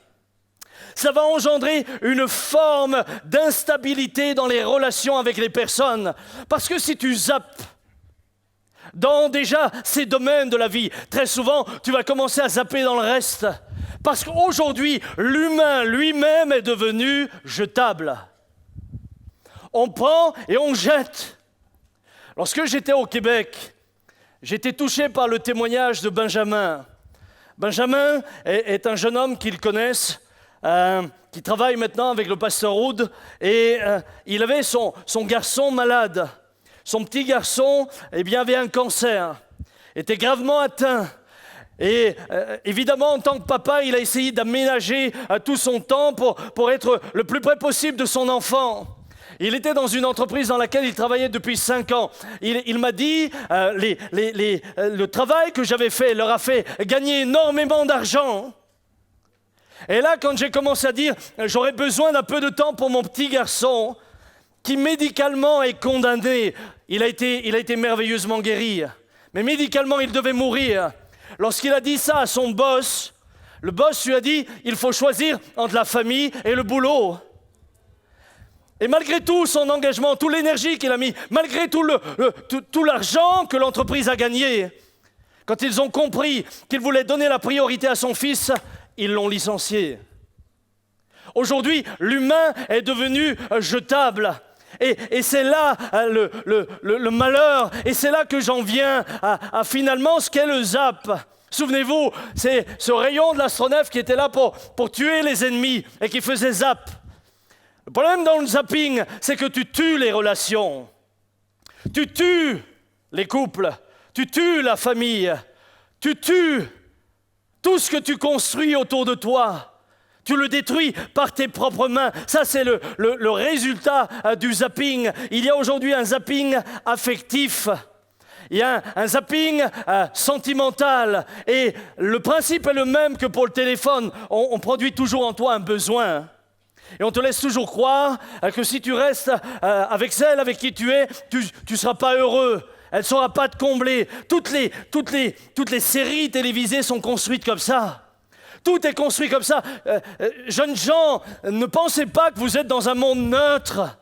[SPEAKER 4] Ça va engendrer une forme d'instabilité dans les relations avec les personnes. Parce que si tu zappes dans déjà ces domaines de la vie, très souvent, tu vas commencer à zapper dans le reste. Parce qu'aujourd'hui, l'humain lui-même est devenu jetable. On prend et on jette. Lorsque j'étais au Québec, j'étais touché par le témoignage de Benjamin. Benjamin est un jeune homme qu'ils connaissent, qui travaille maintenant avec le pasteur Oud, et il avait son garçon malade. Son petit garçon avait un cancer, était gravement atteint. Et évidemment, en tant que papa, il a essayé d'aménager tout son temps pour être le plus près possible de son enfant. Il était dans une entreprise dans laquelle il travaillait depuis 5 ans. Il m'a dit, le travail que j'avais fait leur a fait gagner énormément d'argent. Et là, quand j'ai commencé à dire « j'aurais besoin d'un peu de temps pour mon petit garçon », qui médicalement est condamné, il a été merveilleusement guéri, mais médicalement il devait mourir. Lorsqu'il a dit ça à son boss, le boss lui a dit « il faut choisir entre la famille et le boulot ». Et malgré tout son engagement, toute l'énergie qu'il a mis, malgré tout l'argent que l'entreprise a gagné, quand ils ont compris qu'il voulait donner la priorité à son fils, ils l'ont licencié. Aujourd'hui, l'humain est devenu jetable. Et c'est là le malheur, et c'est là que j'en viens à finalement ce qu'est le ZAP. Souvenez-vous, c'est ce rayon de l'astronef qui était là pour tuer les ennemis et qui faisait ZAP. Le problème dans le zapping, c'est que tu tues les relations, tu tues les couples, tu tues la famille, tu tues tout ce que tu construis autour de toi. Tu le détruis par tes propres mains. Ça, c'est le résultat du zapping. Il y a aujourd'hui un zapping affectif. Il y a un zapping sentimental. Et le principe est le même que pour le téléphone. On produit toujours en toi un besoin. Et on te laisse toujours croire que si tu restes avec celle avec qui tu es, tu ne seras pas heureux. Elle ne saura pas te combler. Toutes les séries télévisées sont construites comme ça. Tout est construit comme ça. Jeunes gens, ne pensez pas que vous êtes dans un monde neutre.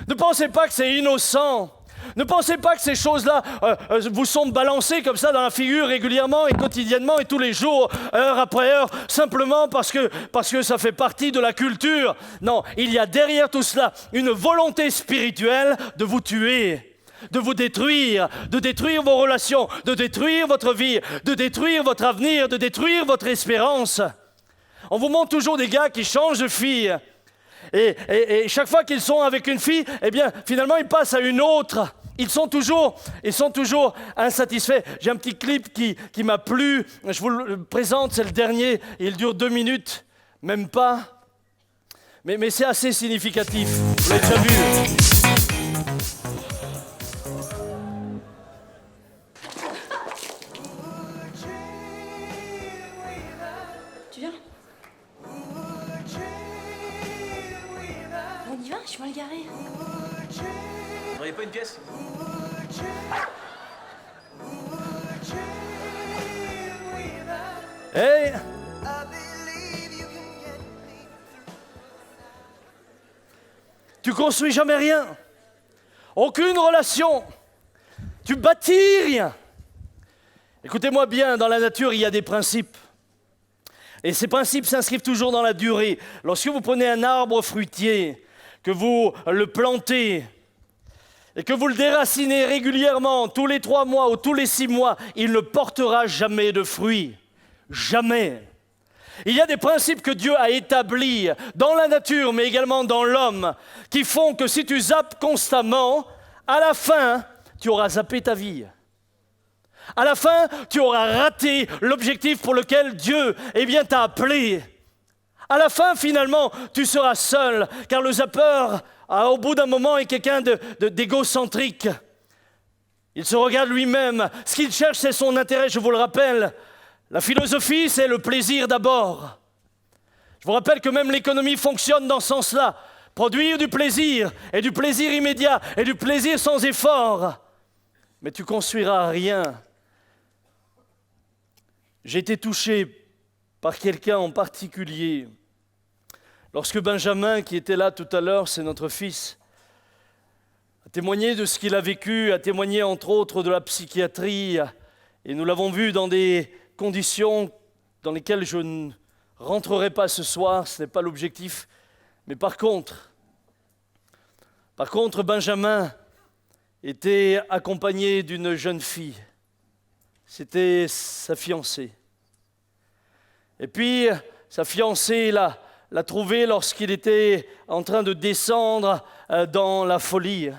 [SPEAKER 4] Ne pensez pas que c'est innocent. Ne pensez pas que ces choses-là vous sont balancées comme ça dans la figure régulièrement et quotidiennement et tous les jours, heure après heure, simplement parce que ça fait partie de la culture. Non, il y a derrière tout cela une volonté spirituelle de vous tuer, de vous détruire, de détruire vos relations, de détruire votre vie, de détruire votre avenir, de détruire votre espérance. On vous montre toujours des gars qui changent de fille. Et chaque fois qu'ils sont avec une fille, eh bien, finalement, ils passent à une autre. Ils sont toujours insatisfaits. J'ai un petit clip qui m'a plu. Je vous le présente, c'est le dernier. Il dure 2 minutes, même pas. Mais c'est assez significatif. Vous l'avez déjà vu.
[SPEAKER 11] On y va, je suis mal garé.
[SPEAKER 12] Vous n'auriez pas une pièce?
[SPEAKER 4] Hey! Tu construis jamais rien. Aucune relation. Tu bâtis rien. Écoutez-moi bien, dans la nature, il y a des principes. Et ces principes s'inscrivent toujours dans la durée. Lorsque vous prenez un arbre fruitier, que vous le plantez et que vous le déracinez régulièrement, tous les 3 mois ou tous les 6 mois, il ne portera jamais de fruits. Jamais. Il y a des principes que Dieu a établis dans la nature, mais également dans l'homme, qui font que si tu zappes constamment, à la fin, tu auras zappé ta vie. À la fin, tu auras raté l'objectif pour lequel Dieu t'a appelé. À la fin, finalement, tu seras seul, car le zappeur, au bout d'un moment, est quelqu'un d'égocentrique. Il se regarde lui-même. Ce qu'il cherche, c'est son intérêt, je vous le rappelle. La philosophie, c'est le plaisir d'abord. Je vous rappelle que même l'économie fonctionne dans ce sens-là. Produire du plaisir, et du plaisir immédiat, et du plaisir sans effort. Mais tu construiras rien. J'ai été touché par quelqu'un en particulier. Lorsque Benjamin, qui était là tout à l'heure, c'est notre fils, a témoigné de ce qu'il a vécu, a témoigné entre autres de la psychiatrie, et nous l'avons vu dans des conditions dans lesquelles je ne rentrerai pas ce soir, ce n'est pas l'objectif, mais par contre, Benjamin était accompagné d'une jeune fille. C'était sa fiancée. Et puis, sa fiancée l'a trouvé lorsqu'il était en train de descendre dans la folie.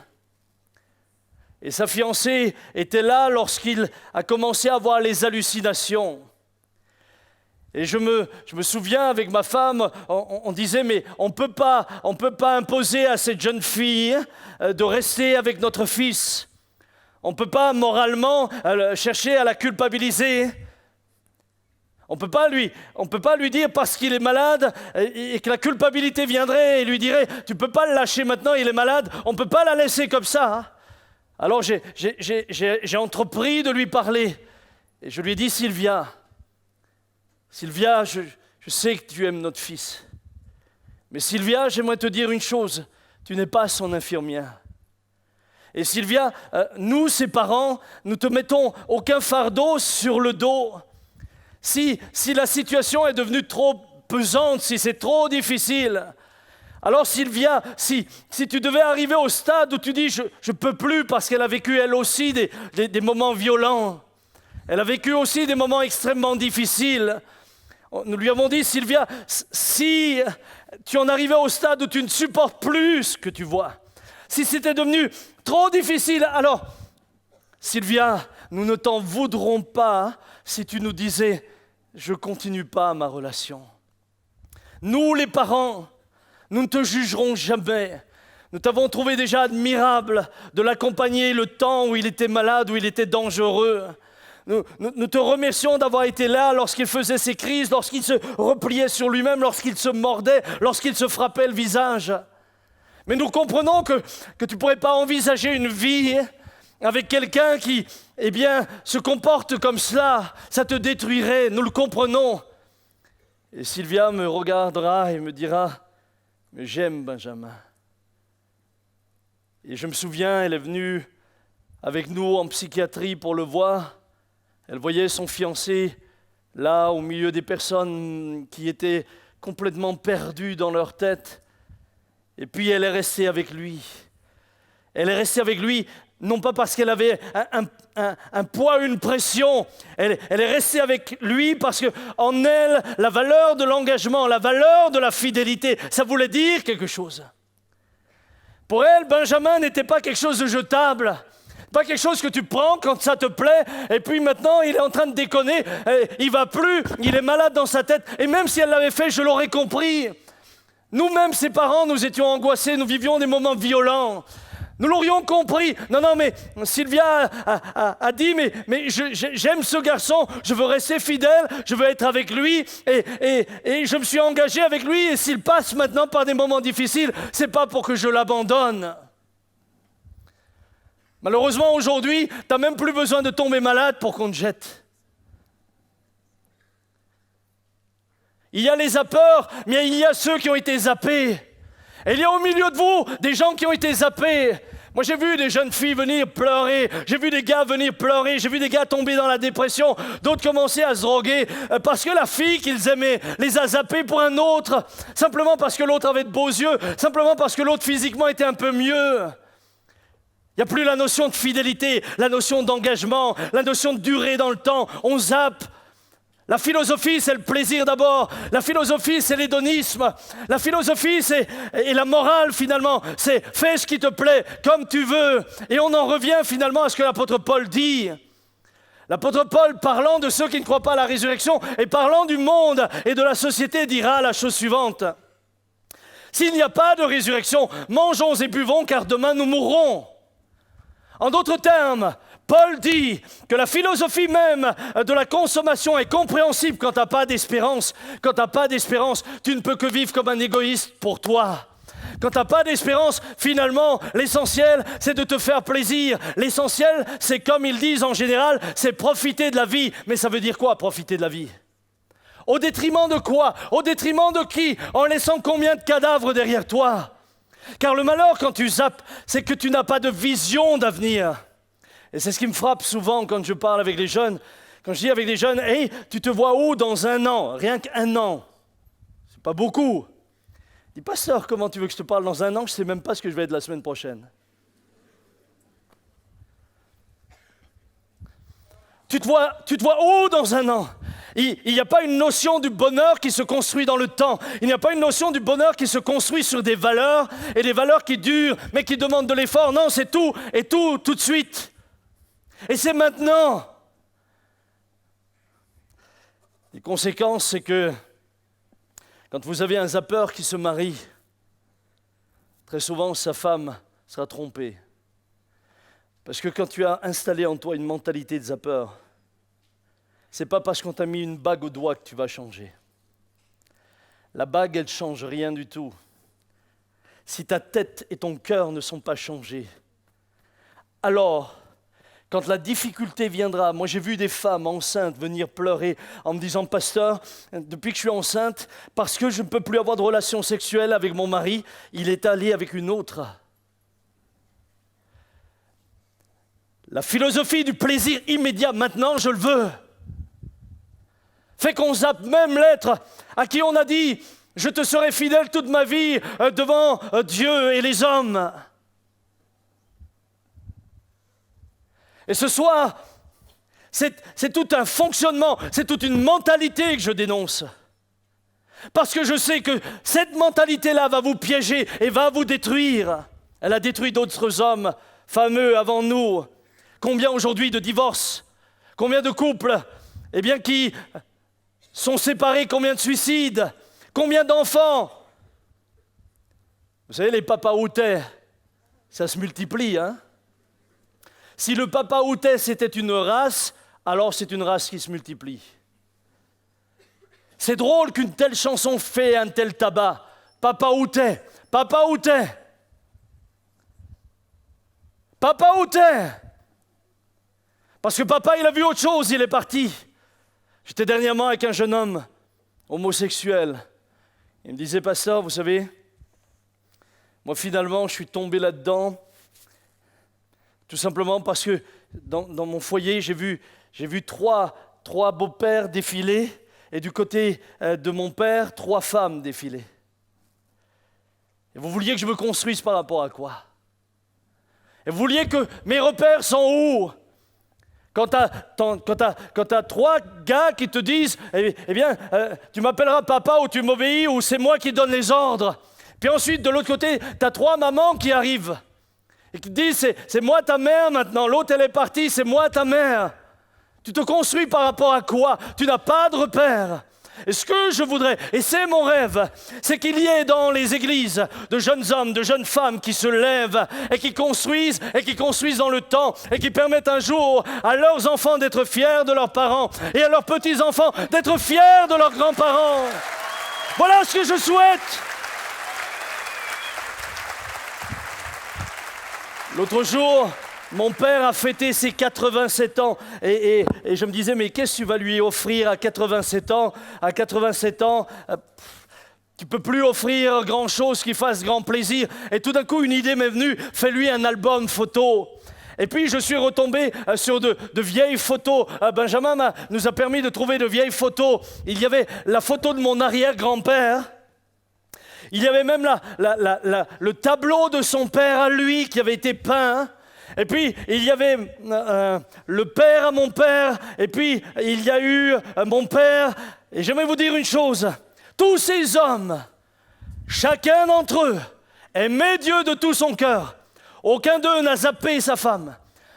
[SPEAKER 4] Et sa fiancée était là lorsqu'il a commencé à avoir les hallucinations. Et je me souviens, avec ma femme, on disait, mais on peut pas imposer à cette jeune fille de rester avec notre fils. On ne peut pas moralement chercher à la culpabiliser. On On peut pas lui dire parce qu'il est malade et que la culpabilité viendrait et lui dirait « tu peux pas le lâcher maintenant, il est malade, on ne peut pas la laisser comme ça. Hein. » Alors j'ai entrepris de lui parler et je lui ai dit « Sylvia, je sais que tu aimes notre fils. Mais Sylvia, j'aimerais te dire une chose, tu n'es pas son infirmière. Et Sylvia, nous, ses parents, nous te mettons aucun fardeau sur le dos. Si la situation est devenue trop pesante, si c'est trop difficile, alors Sylvia, si tu devais arriver au stade où tu dis je ne peux plus parce qu'elle a vécu elle aussi des moments violents, elle a vécu aussi des moments extrêmement difficiles. Nous lui avons dit, Sylvia, si tu en arrivais au stade où tu ne supportes plus ce que tu vois, si c'était devenu trop difficile, alors Sylvia, nous ne t'en voudrons pas si tu nous disais je ne continue pas ma relation. Nous, les parents, nous ne te jugerons jamais. Nous t'avons trouvé déjà admirable de l'accompagner le temps où il était malade, où il était dangereux. Nous te remercions d'avoir été là lorsqu'il faisait ses crises, lorsqu'il se repliait sur lui-même, lorsqu'il se mordait, lorsqu'il se frappait le visage. Mais nous comprenons que tu ne pourrais pas envisager une vie avec quelqu'un qui, se comporte comme cela, ça te détruirait, nous le comprenons. Et Sylvia me regardera et me dira, mais j'aime Benjamin. Et je me souviens, elle est venue avec nous en psychiatrie pour le voir. Elle voyait son fiancé là, au milieu des personnes qui étaient complètement perdues dans leur tête. Et puis elle est restée avec lui. Elle est restée avec lui, non pas parce qu'elle avait un poids, une pression. Elle est restée avec lui parce qu'en elle, la valeur de l'engagement, la valeur de la fidélité, ça voulait dire quelque chose. Pour elle, Benjamin n'était pas quelque chose de jetable. Pas quelque chose que tu prends quand ça te plaît, et puis maintenant il est en train de déconner, il va plus, il est malade dans sa tête, et même si elle l'avait fait, je l'aurais compris. Nous-mêmes, ses parents, nous étions angoissés, nous vivions des moments violents. Nous l'aurions compris. Non, mais Sylvia a dit, mais j'aime ce garçon, je veux rester fidèle, je veux être avec lui, et je me suis engagé avec lui, et s'il passe maintenant par des moments difficiles, c'est pas pour que je l'abandonne. Malheureusement, aujourd'hui, tu n'as même plus besoin de tomber malade pour qu'on te jette. Il y a les zappeurs, mais il y a ceux qui ont été zappés. Et il y a au milieu de vous des gens qui ont été zappés. Moi, j'ai vu des jeunes filles venir pleurer, j'ai vu des gars venir pleurer, j'ai vu des gars tomber dans la dépression, d'autres commencer à se droguer parce que la fille qu'ils aimaient les a zappés pour un autre, simplement parce que l'autre avait de beaux yeux, simplement parce que l'autre physiquement était un peu mieux. Il n'y a plus la notion de fidélité, la notion d'engagement, la notion de durée dans le temps. On zappe. La philosophie, c'est le plaisir d'abord. La philosophie, c'est l'hédonisme. La philosophie, et la morale, finalement, c'est fais ce qui te plaît, comme tu veux. Et on en revient finalement à ce que l'apôtre Paul dit. L'apôtre Paul, parlant de ceux qui ne croient pas à la résurrection et parlant du monde et de la société, dira la chose suivante. S'il n'y a pas de résurrection, mangeons et buvons, car demain nous mourrons. En d'autres termes, Paul dit que la philosophie même de la consommation est compréhensible quand tu n'as pas d'espérance. Quand tu n'as pas d'espérance, tu ne peux que vivre comme un égoïste pour toi. Quand tu n'as pas d'espérance, finalement, l'essentiel, c'est de te faire plaisir. L'essentiel, c'est comme ils disent en général, c'est profiter de la vie. Mais ça veut dire quoi, profiter de la vie ? Au détriment de quoi ? Au détriment de qui ? En laissant combien de cadavres derrière toi ? Car le malheur, quand tu zappes, c'est que tu n'as pas de vision d'avenir. Et c'est ce qui me frappe souvent quand je parle avec les jeunes. Quand je dis avec les jeunes, « Hey, tu te vois où dans un an ?» Rien qu'un an. C'est pas beaucoup. Je dis, « Pasteur, comment tu veux que je te parle dans un an ? Je ne sais même pas ce que je vais être la semaine prochaine. » Tu te vois où dans un an ? Il n'y a pas une notion du bonheur qui se construit dans le temps. Il n'y a pas une notion du bonheur qui se construit sur des valeurs, et des valeurs qui durent, mais qui demandent de l'effort. Non, c'est tout, et tout de suite. Et c'est maintenant. Les conséquences, c'est que quand vous avez un zappeur qui se marie, très souvent sa femme sera trompée. Parce que quand tu as installé en toi une mentalité de zappeur, c'est pas parce qu'on t'a mis une bague au doigt que tu vas changer. La bague, elle ne change rien du tout. Si ta tête et ton cœur ne sont pas changés, alors, quand la difficulté viendra, moi j'ai vu des femmes enceintes venir pleurer en me disant « Pasteur, depuis que je suis enceinte, parce que je ne peux plus avoir de relation sexuelle avec mon mari, il est allé avec une autre. » La philosophie du plaisir immédiat, maintenant je le veux, fait qu'on zappe même l'être à qui on a dit « Je te serai fidèle toute ma vie devant Dieu et les hommes. » Et ce soir, c'est tout un fonctionnement, c'est toute une mentalité que je dénonce. Parce que je sais que cette mentalité-là va vous piéger et va vous détruire. Elle a détruit d'autres hommes fameux avant nous. Combien aujourd'hui de divorces? Combien de couples qui sont séparés? Combien de suicides? Combien d'enfants? Vous savez, les papa-outets, ça se multiplie, hein? Si le papa-outet c'était une race, alors c'est une race qui se multiplie. C'est drôle qu'une telle chanson fait un tel tabac. Papa-outet, papa-outet, papa-outet. Parce que papa, il a vu autre chose, il est parti. J'étais dernièrement avec un jeune homme homosexuel. Il me disait, pasteur, vous savez, moi finalement, je suis tombé là-dedans, tout simplement parce que dans mon foyer, j'ai vu trois beaux-pères défiler, et du côté de mon père, 3 femmes défiler. Et vous vouliez que je me construise par rapport à quoi? Et vous vouliez que mes repères sont où? Quand t'as 3 gars qui te disent tu m'appelleras papa ou tu m'obéis ou c'est moi qui donne les ordres. Puis ensuite, de l'autre côté, t'as 3 mamans qui arrivent et qui te disent c'est moi ta mère maintenant, l'autre elle est partie, c'est moi ta mère. Tu te construis par rapport à quoi? Tu n'as pas de repère. Et ce que je voudrais, et c'est mon rêve, c'est qu'il y ait dans les églises de jeunes hommes, de jeunes femmes qui se lèvent et qui construisent dans le temps et qui permettent un jour à leurs enfants d'être fiers de leurs parents et à leurs petits-enfants d'être fiers de leurs grands-parents. Voilà ce que je souhaite. L'autre jour, mon père a fêté ses 87 ans et je me disais, mais qu'est-ce que tu vas lui offrir à 87 ans? À 87 ans, tu ne peux plus offrir grand-chose qui fasse grand plaisir. Et tout d'un coup, une idée m'est venue, fais-lui un album photo. Et puis, je suis retombé sur de vieilles photos. Benjamin nous a permis de trouver de vieilles photos. Il y avait la photo de mon arrière-grand-père. Il y avait même le tableau de son père à lui qui avait été peint. Et puis, il y avait le père à mon père, et puis il y a eu mon père. Et j'aimerais vous dire une chose, tous ces hommes, chacun d'entre eux, aimait Dieu de tout son cœur. Aucun d'eux n'a zappé sa femme.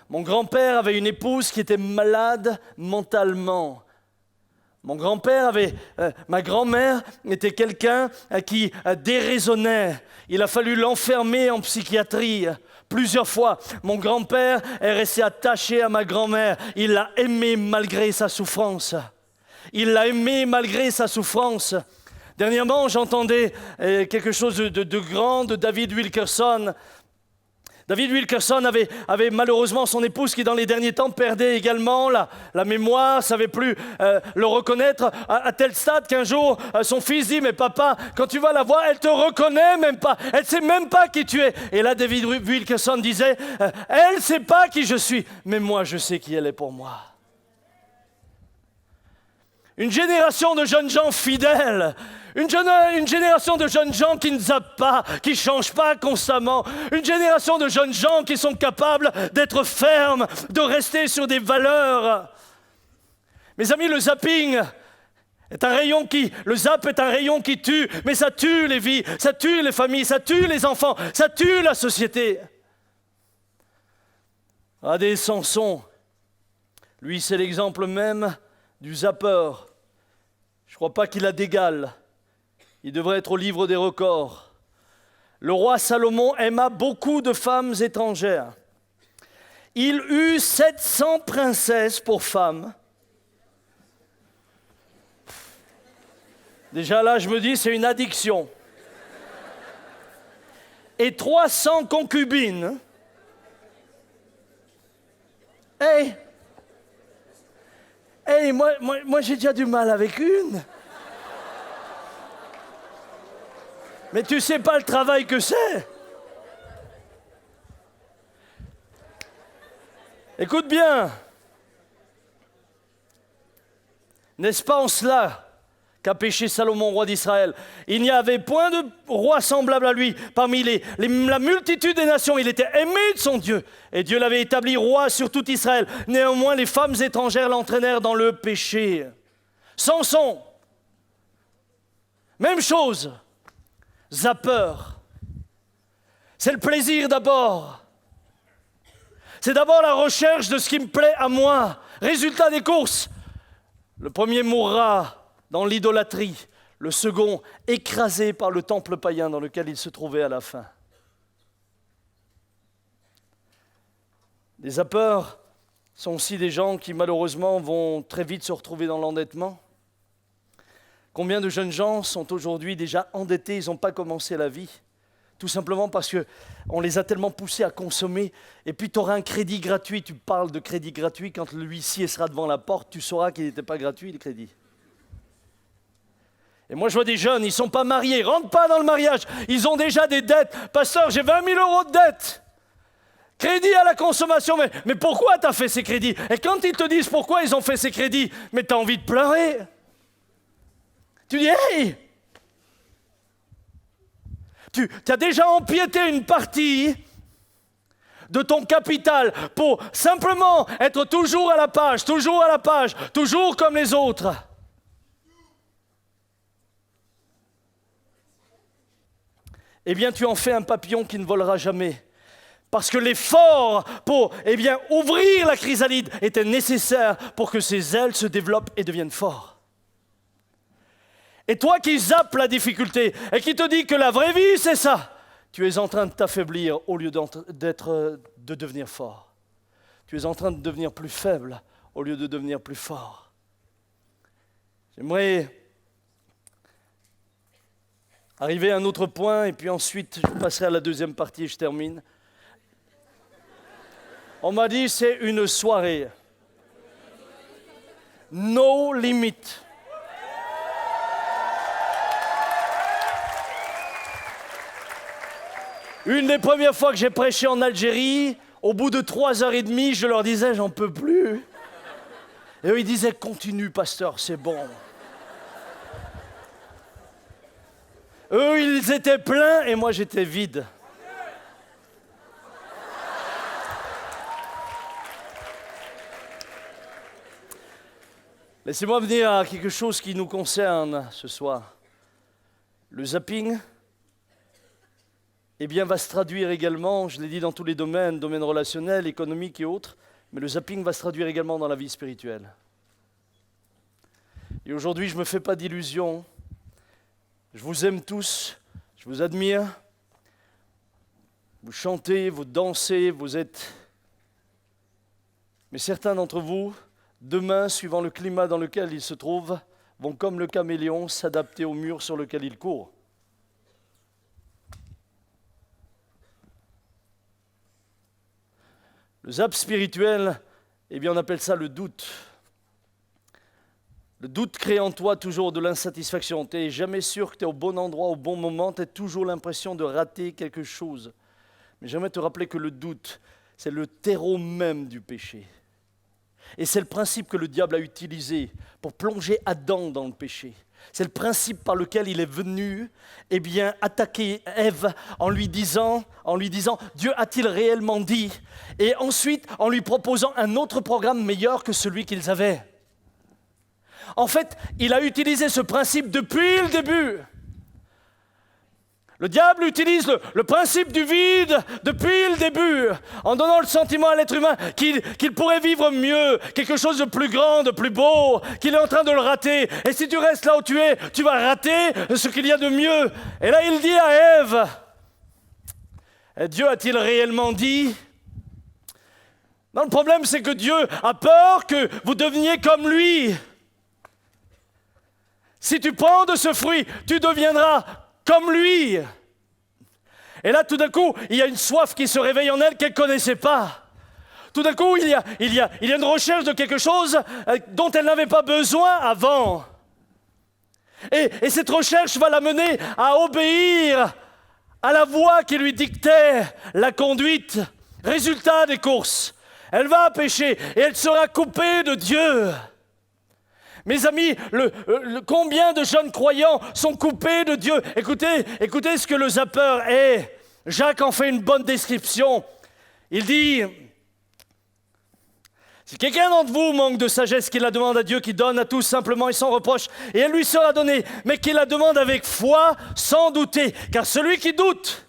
[SPEAKER 4] Mon grand-père avait une épouse qui était malade mentalement. Mon grand-père ma grand-mère était quelqu'un qui déraisonnait. Il a fallu l'enfermer en psychiatrie. Plusieurs fois, mon grand-père est resté attaché à ma grand-mère. Il l'a aimé malgré sa souffrance. Il l'a aimé malgré sa souffrance. Dernièrement, j'entendais quelque chose de grand de David Wilkerson. David Wilkerson avait malheureusement son épouse qui, dans les derniers temps, perdait également la mémoire, savait plus le reconnaître, à tel stade qu'un jour, son fils dit « Mais papa, quand tu vas la voir, elle te reconnaît même pas, elle sait même pas qui tu es. » Et là, David Wilkerson disait « Elle sait pas qui je suis, mais moi, je sais qui elle est pour moi. » Une génération de jeunes gens fidèles, une génération de jeunes gens qui ne zappent pas, qui ne changent pas constamment, une génération de jeunes gens qui sont capables d'être fermes, de rester sur des valeurs. Mes amis, le zapping est un rayon le zap est un rayon qui tue, mais ça tue les vies, ça tue les familles, ça tue les enfants, ça tue la société. Adé Samson, lui c'est l'exemple même du zappeur. Je ne crois pas qu'il a d'égal. Il devrait être au livre des records. Le roi Salomon aima beaucoup de femmes étrangères. Il eut 700 princesses pour femmes. Déjà là, je me dis, c'est une addiction. Et 300 concubines. Hey, moi j'ai déjà du mal avec une. Mais tu sais pas le travail que c'est. Écoute bien. N'est-ce pas en cela qu'a péché Salomon, roi d'Israël? Il n'y avait point de roi semblable à lui. Parmi la multitude des nations, il était aimé de son Dieu. Et Dieu l'avait établi roi sur tout Israël. Néanmoins, les femmes étrangères l'entraînèrent dans le péché. Samson, même chose. Zappeur. C'est le plaisir d'abord. C'est d'abord la recherche de ce qui me plaît à moi. Résultat des courses. Le premier mourra dans l'idolâtrie, le second écrasé par le temple païen dans lequel il se trouvait à la fin. Les zappeurs sont aussi des gens qui malheureusement vont très vite se retrouver dans l'endettement. Combien de jeunes gens sont aujourd'hui déjà endettés, ils n'ont pas commencé la vie, tout simplement parce qu'on les a tellement poussés à consommer. Et puis tu auras un crédit gratuit, tu parles de crédit gratuit, quand l'huissier sera devant la porte, tu sauras qu'il n'était pas gratuit le crédit. Et moi je vois des jeunes, ils ne sont pas mariés, ils ne rentrent pas dans le mariage, ils ont déjà des dettes. Pasteur, j'ai 20 000 € de dettes. Crédit à la consommation, mais pourquoi tu as fait ces crédits? Et quand ils te disent pourquoi ils ont fait ces crédits, mais tu as envie de pleurer. Tu dis, hey, tu as déjà empiété une partie de ton capital pour simplement être toujours à la page, toujours comme les autres. Eh bien, tu en fais un papillon qui ne volera jamais. Parce que l'effort pour ouvrir la chrysalide était nécessaire pour que ses ailes se développent et deviennent fortes. Et toi qui zappes la difficulté et qui te dis que la vraie vie, c'est ça, tu es en train de t'affaiblir au lieu de devenir fort. Tu es en train de devenir plus faible au lieu de devenir plus fort. J'aimerais arriver à un autre point et puis ensuite je passerai à la deuxième partie et je termine. On m'a dit c'est une soirée. No limit. Une des premières fois que j'ai prêché en Algérie, au bout de 3h30, je leur disais, j'en peux plus. Et eux, ils disaient, continue, pasteur, c'est bon. Eux, ils étaient pleins et moi, j'étais vide. Laissez-moi venir à quelque chose qui nous concerne ce soir. Le zapping, va se traduire également, je l'ai dit dans tous les domaines relationnels, économiques et autres, mais le zapping va se traduire également dans la vie spirituelle. Et aujourd'hui, je ne me fais pas d'illusions. Je vous aime tous, je vous admire. Vous chantez, vous dansez, vous êtes... Mais certains d'entre vous, demain, suivant le climat dans lequel ils se trouvent, vont comme le caméléon s'adapter au mur sur lequel ils courent. Le zap spirituel, on appelle ça le doute. Le doute crée en toi toujours de l'insatisfaction. Tu n'es jamais sûr que tu es au bon endroit, au bon moment. Tu as toujours l'impression de rater quelque chose. Mais j'aimerais te rappeler que le doute, c'est le terreau même du péché. Et c'est le principe que le diable a utilisé pour plonger Adam dans le péché. C'est le principe par lequel il est venu attaquer Ève en lui disant, Dieu a-t-il réellement dit? Et ensuite, en lui proposant un autre programme meilleur que celui qu'ils avaient. En fait, il a utilisé ce principe depuis le début. Le diable utilise le principe du vide depuis le début, en donnant le sentiment à l'être humain qu'il pourrait vivre mieux, quelque chose de plus grand, de plus beau, qu'il est en train de le rater. Et si tu restes là où tu es, tu vas rater ce qu'il y a de mieux. Et là, il dit à Ève, Dieu a-t-il réellement dit? Non, le problème, c'est que Dieu a peur que vous deveniez comme lui. Si tu prends de ce fruit, tu deviendras comme lui. Et là, tout d'un coup, il y a une soif qui se réveille en elle qu'elle ne connaissait pas. Tout d'un coup, il y a une recherche de quelque chose dont elle n'avait pas besoin avant. Et cette recherche va la mener à obéir à la voie qui lui dictait la conduite. Résultat des courses, elle va pécher et elle sera coupée de Dieu. Mes amis, combien de jeunes croyants sont coupés de Dieu? Écoutez ce que le zappeur est. Jacques en fait une bonne description. Il dit... Si quelqu'un d'entre vous manque de sagesse, qu'il la demande à Dieu qui donne à tous simplement et sans reproche, et elle lui sera donnée, mais qu'il la demande avec foi, sans douter. Car celui qui doute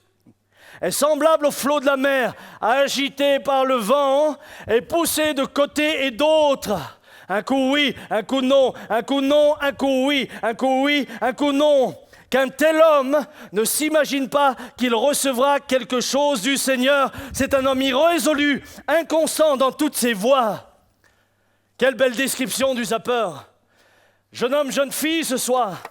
[SPEAKER 4] est semblable au flot de la mer, agité par le vent et poussé de côté et d'autre. Un coup oui, un coup non, un coup non, un coup oui, un coup oui, un coup non. Qu'un tel homme ne s'imagine pas qu'il recevra quelque chose du Seigneur. C'est un homme irrésolu, inconstant dans toutes ses voies. Quelle belle description du zappeur. Jeune homme, jeune fille ce soir.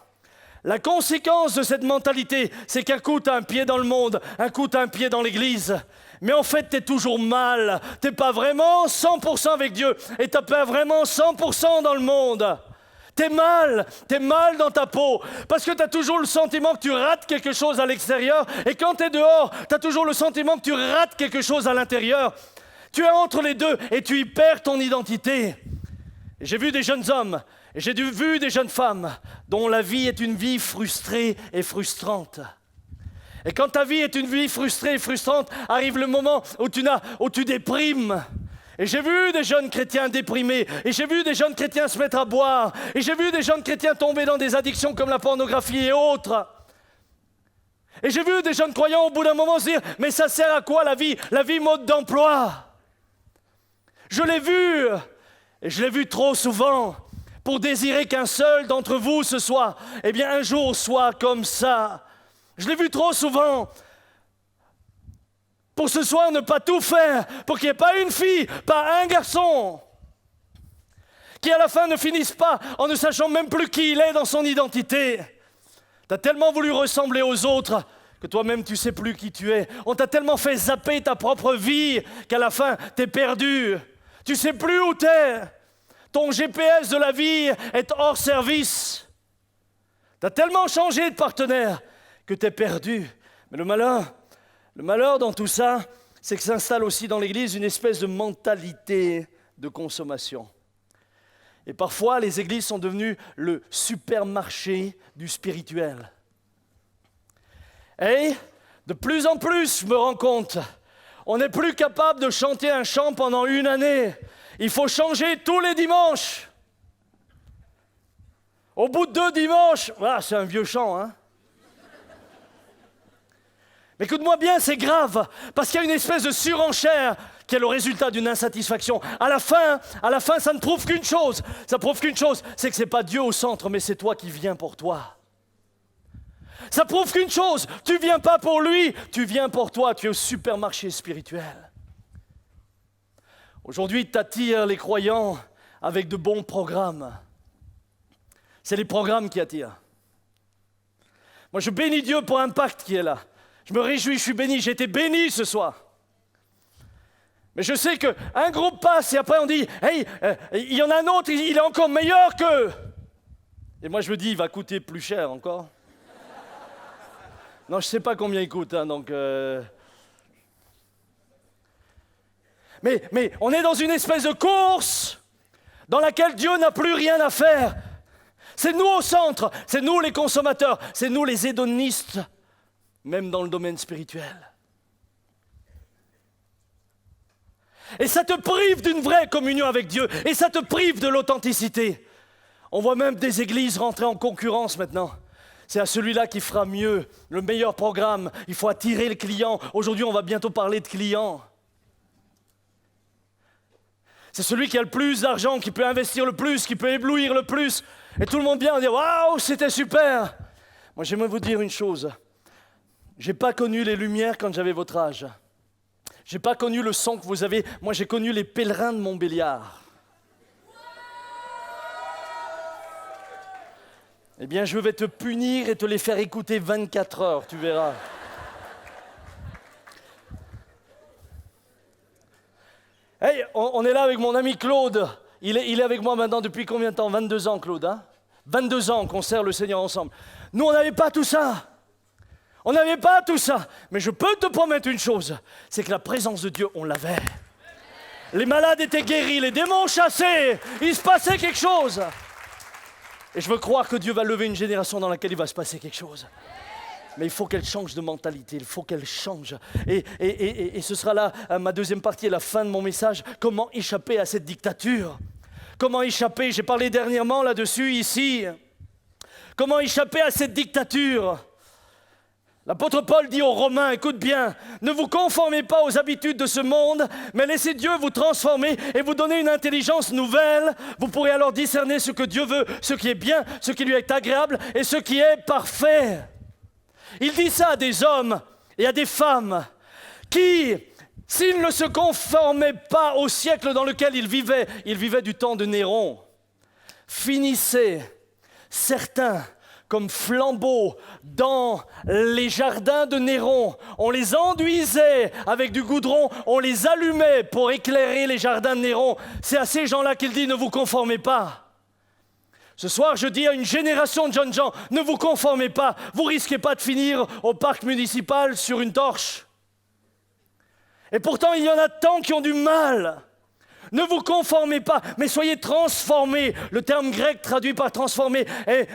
[SPEAKER 4] La conséquence de cette mentalité, c'est qu'un coup t'as un pied dans le monde, un coup t'as un pied dans l'église. Mais en fait, t'es toujours mal. T'es pas vraiment 100% avec Dieu et t'as pas vraiment 100% dans le monde. T'es mal dans ta peau, parce que t'as toujours le sentiment que tu rates quelque chose à l'extérieur, et quand t'es dehors, t'as toujours le sentiment que tu rates quelque chose à l'intérieur. Tu es entre les deux et tu y perds ton identité. Et j'ai vu des jeunes hommes, et j'ai vu des jeunes femmes, dont la vie est une vie frustrée et frustrante. Et quand ta vie est une vie frustrée et frustrante, arrive le moment où tu déprimes. Et j'ai vu des jeunes chrétiens déprimés, et j'ai vu des jeunes chrétiens se mettre à boire, et j'ai vu des jeunes chrétiens tomber dans des addictions comme la pornographie et autres. Et j'ai vu des jeunes croyants au bout d'un moment se dire « Mais ça sert à quoi la vie mode d'emploi ?» Je l'ai vu, et je l'ai vu trop souvent, pour désirer qu'un seul d'entre vous ce soir, eh bien un jour soit comme ça. Je l'ai vu trop souvent. Pour ce soir, ne pas tout faire, pour qu'il n'y ait pas une fille, pas un garçon, qui à la fin ne finisse pas en ne sachant même plus qui il est dans son identité. Tu as tellement voulu ressembler aux autres que toi-même tu ne sais plus qui tu es. On t'a tellement fait zapper ta propre vie qu'à la fin, tu es perdu. Tu ne sais plus où tu es. Ton GPS de la vie est hors service. Tu as tellement changé de partenaire que tu es perdu. Mais le malheur dans tout ça, c'est que s'installe aussi dans l'Église une espèce de mentalité de consommation. Et parfois, les églises sont devenues le supermarché du spirituel. Et de plus en plus, je me rends compte, on n'est plus capable de chanter un chant pendant une année. Il faut changer tous les dimanches. Au bout de 2 dimanches, voilà, c'est un vieux chant, hein. Mais écoute-moi bien, c'est grave, parce qu'il y a une espèce de surenchère qui est le résultat d'une insatisfaction. À la fin, ça ne prouve qu'une chose. Ça prouve qu'une chose, c'est que ce n'est pas Dieu au centre, mais c'est toi qui viens pour toi. Ça prouve qu'une chose, tu ne viens pas pour lui, tu viens pour toi, tu es au supermarché spirituel. Aujourd'hui, tu attires les croyants avec de bons programmes. C'est les programmes qui attirent. Moi, je bénis Dieu pour Impact qui est là. Je me réjouis, je suis béni, j'ai été béni ce soir. Mais je sais qu'un groupe passe et après on dit « Hey, il y en a un autre, il est encore meilleur qu'eux !» Et moi je me dis « Il va coûter plus cher encore. » Non, je ne sais pas combien il coûte, hein, donc... Mais on est dans une espèce de course dans laquelle Dieu n'a plus rien à faire. C'est nous au centre, c'est nous les consommateurs, c'est nous les hédonistes, même dans le domaine spirituel. Et ça te prive d'une vraie communion avec Dieu, et ça te prive de l'authenticité. On voit même des églises rentrer en concurrence maintenant. C'est à celui-là qui fera mieux, le meilleur programme. Il faut attirer les clients. Aujourd'hui, on va bientôt parler de clients. C'est celui qui a le plus d'argent, qui peut investir le plus, qui peut éblouir le plus. Et tout le monde vient dire « Waouh, c'était super !» Moi, j'aimerais vous dire une chose. Je n'ai pas connu les lumières quand j'avais votre âge. Je n'ai pas connu le son que vous avez. Moi, j'ai connu les pèlerins de Montbéliard. Eh bien, je vais te punir et te les faire écouter 24 heures, tu verras. Hey, on est là avec mon ami Claude. Il est avec moi maintenant depuis combien de temps? 22 ans, Claude, hein? 22 ans qu'on sert le Seigneur ensemble. Nous, on n'avait pas tout ça. On n'avait pas tout ça. Mais je peux te promettre une chose, c'est que la présence de Dieu, on l'avait. Les malades étaient guéris, les démons chassés. Il se passait quelque chose. Et je veux croire que Dieu va lever une génération dans laquelle il va se passer quelque chose. Mais il faut qu'elle change de mentalité, il faut qu'elle change. Et ce sera là, ma deuxième partie, à la fin de mon message, comment échapper à cette dictature. Comment échapper, j'ai parlé dernièrement là-dessus, ici. Comment échapper à cette dictature? L'apôtre Paul dit aux Romains, écoute bien, ne vous conformez pas aux habitudes de ce monde, mais laissez Dieu vous transformer et vous donner une intelligence nouvelle. Vous pourrez alors discerner ce que Dieu veut, ce qui est bien, ce qui lui est agréable et ce qui est parfait. Il dit ça à des hommes et à des femmes qui, s'ils ne se conformaient pas au siècle dans lequel ils vivaient du temps de Néron, finissaient certains comme flambeaux dans les jardins de Néron. On les enduisait avec du goudron, on les allumait pour éclairer les jardins de Néron. C'est à ces gens-là qu'il dit, ne vous conformez pas. Ce soir, je dis à une génération de jeunes gens, ne vous conformez pas, vous risquez pas de finir au parc municipal sur une torche. Et pourtant, il y en a tant qui ont du mal. Ne vous conformez pas, mais soyez transformés. Le terme grec traduit par transformer est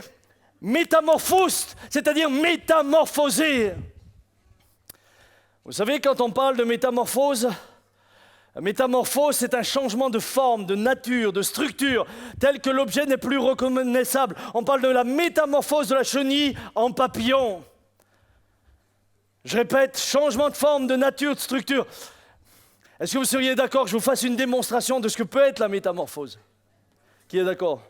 [SPEAKER 4] métamorphos, c'est-à-dire métamorphoser. Vous savez, quand on parle de métamorphose, métamorphose, c'est un changement de forme, de nature, de structure, tel que l'objet n'est plus reconnaissable. On parle de la métamorphose de la chenille en papillon. Je répète, changement de forme, de nature, de structure. Est-ce que vous seriez d'accord que je vous fasse une démonstration de ce que peut être la métamorphose? Qui est d'accord?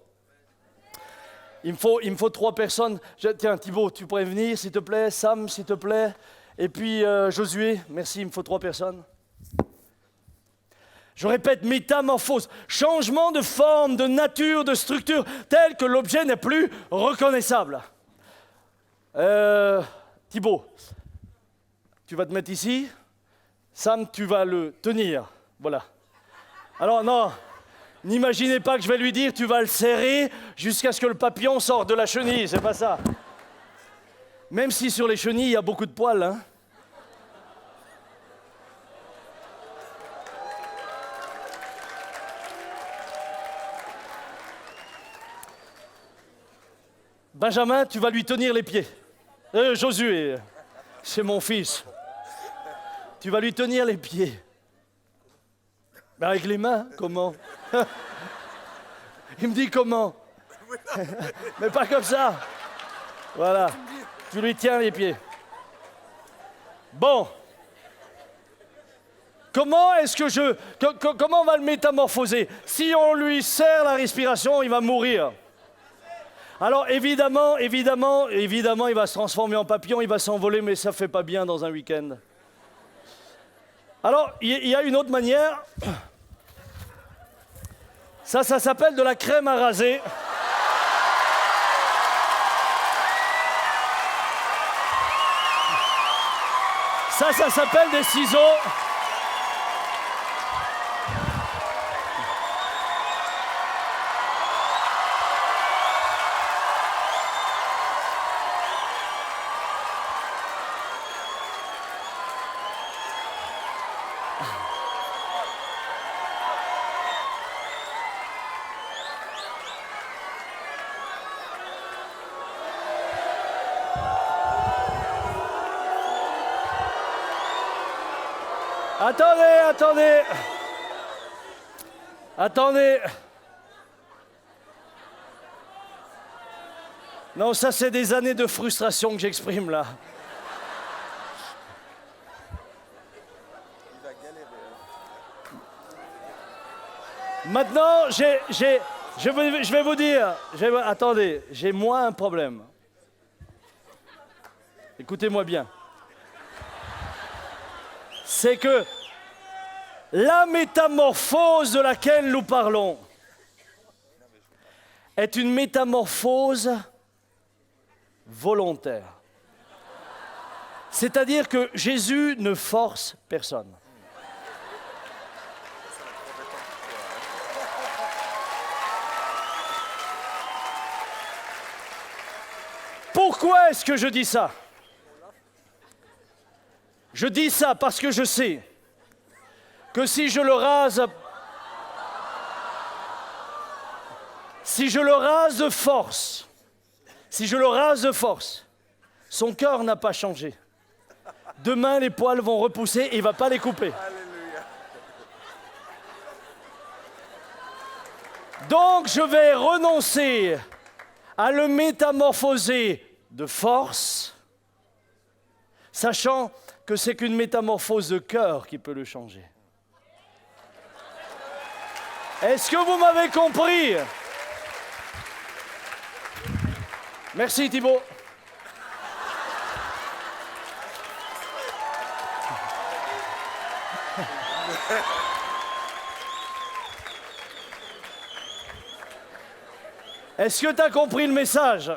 [SPEAKER 4] Il me faut 3 personnes. Tiens, Thibaut, tu pourrais venir, s'il te plaît. Sam, s'il te plaît. Et puis Josué, merci, il me faut 3 personnes. Je répète, métamorphose, changement de forme, de nature, de structure, tel que l'objet n'est plus reconnaissable. Thibaut, tu vas te mettre ici. Sam, tu vas le tenir. Voilà. Alors non, n'imaginez pas que je vais lui dire, tu vas le serrer jusqu'à ce que le papillon sorte de la chenille, c'est pas ça. Même si sur les chenilles, il y a beaucoup de poils, hein. Benjamin, tu vas lui tenir les pieds. Josué, c'est mon fils. Tu vas lui tenir les pieds. Mais avec les mains, comment? Il me dit comment? Mais pas comme ça. Voilà, tu lui tiens les pieds. Bon. Comment est-ce que comment on va le métamorphoser? Si on lui serre la respiration, il va mourir. Alors évidemment, il va se transformer en papillon, il va s'envoler, mais ça ne fait pas bien dans un week-end. Alors, il y a une autre manière. Ça s'appelle de la crème à raser. Ça s'appelle des ciseaux. Attendez. Non, ça c'est des années de frustration que j'exprime là. Maintenant, je vais vous dire, attendez, j'ai moi un problème. Écoutez-moi bien. C'est que la métamorphose de laquelle nous parlons est une métamorphose volontaire. C'est-à-dire que Jésus ne force personne. Pourquoi est-ce que je dis ça? Je dis ça parce que je sais que si je le rase de force, son cœur n'a pas changé. Demain, les poils vont repousser et il ne va pas les couper. Donc, je vais renoncer à le métamorphoser de force, sachant que c'est qu'une métamorphose de cœur qui peut le changer. Est-ce que vous m'avez compris? Merci Thibaut. Est-ce que tu as compris le message?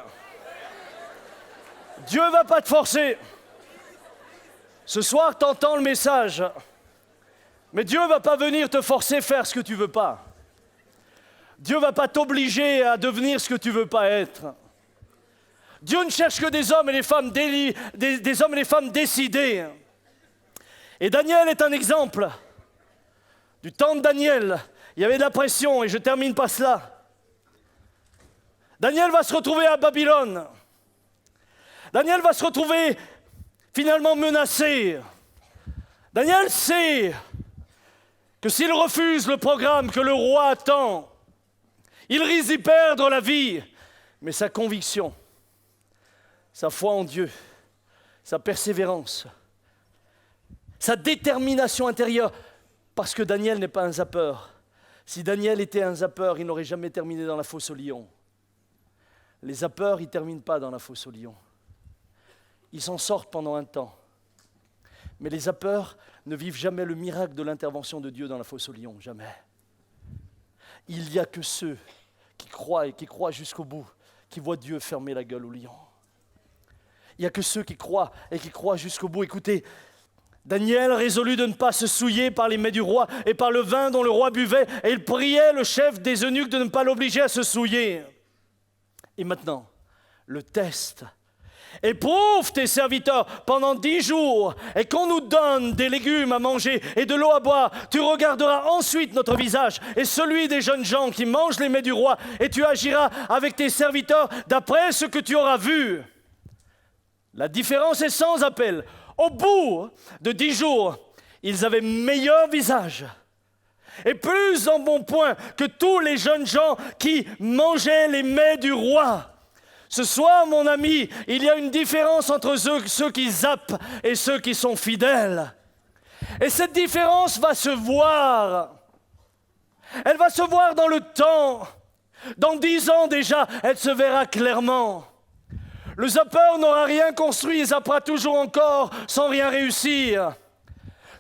[SPEAKER 4] Dieu ne va pas te forcer. Ce soir, tu entends le message. Mais Dieu ne va pas venir te forcer à faire ce que tu ne veux pas. Dieu ne va pas t'obliger à devenir ce que tu ne veux pas être. Dieu ne cherche que des hommes et des femmes, des hommes et des femmes décidés. Et Daniel est un exemple. Du temps de Daniel, il y avait de la pression, et je termine par cela. Daniel va se retrouver à Babylone. Daniel va se retrouver finalement menacé. Daniel sait que s'il refuse le programme que le roi attend, il risque d'y perdre la vie. Mais sa conviction, sa foi en Dieu, sa persévérance, sa détermination intérieure, parce que Daniel n'est pas un zappeur. Si Daniel était un zappeur, il n'aurait jamais terminé dans la fosse aux lions. Les zappeurs, ils ne terminent pas dans la fosse aux lions. Ils s'en sortent pendant un temps. Mais les zappeurs ne vivent jamais le miracle de l'intervention de Dieu dans la fosse aux lions, jamais. Il n'y a que ceux qui croient et qui croient jusqu'au bout, qui voient Dieu fermer la gueule aux lions. Il n'y a que ceux qui croient et qui croient jusqu'au bout. Écoutez, Daniel résolut de ne pas se souiller par les mets du roi et par le vin dont le roi buvait, et il priait le chef des eunuques de ne pas l'obliger à se souiller. Et maintenant, le test. Éprouve tes serviteurs pendant 10 jours, et qu'on nous donne des légumes à manger et de l'eau à boire. Tu regarderas ensuite notre visage et celui des jeunes gens qui mangent les mets du roi, et tu agiras avec tes serviteurs d'après ce que tu auras vu. La différence est sans appel. Au bout de 10 jours, ils avaient meilleur visage et plus en bon point que tous les jeunes gens qui mangeaient les mets du roi. Ce soir, mon ami, il y a une différence entre ceux qui zappent et ceux qui sont fidèles. Et cette différence va se voir. Elle va se voir dans le temps. Dans 10 ans déjà, elle se verra clairement. Le zappeur n'aura rien construit et zappera toujours encore sans rien réussir.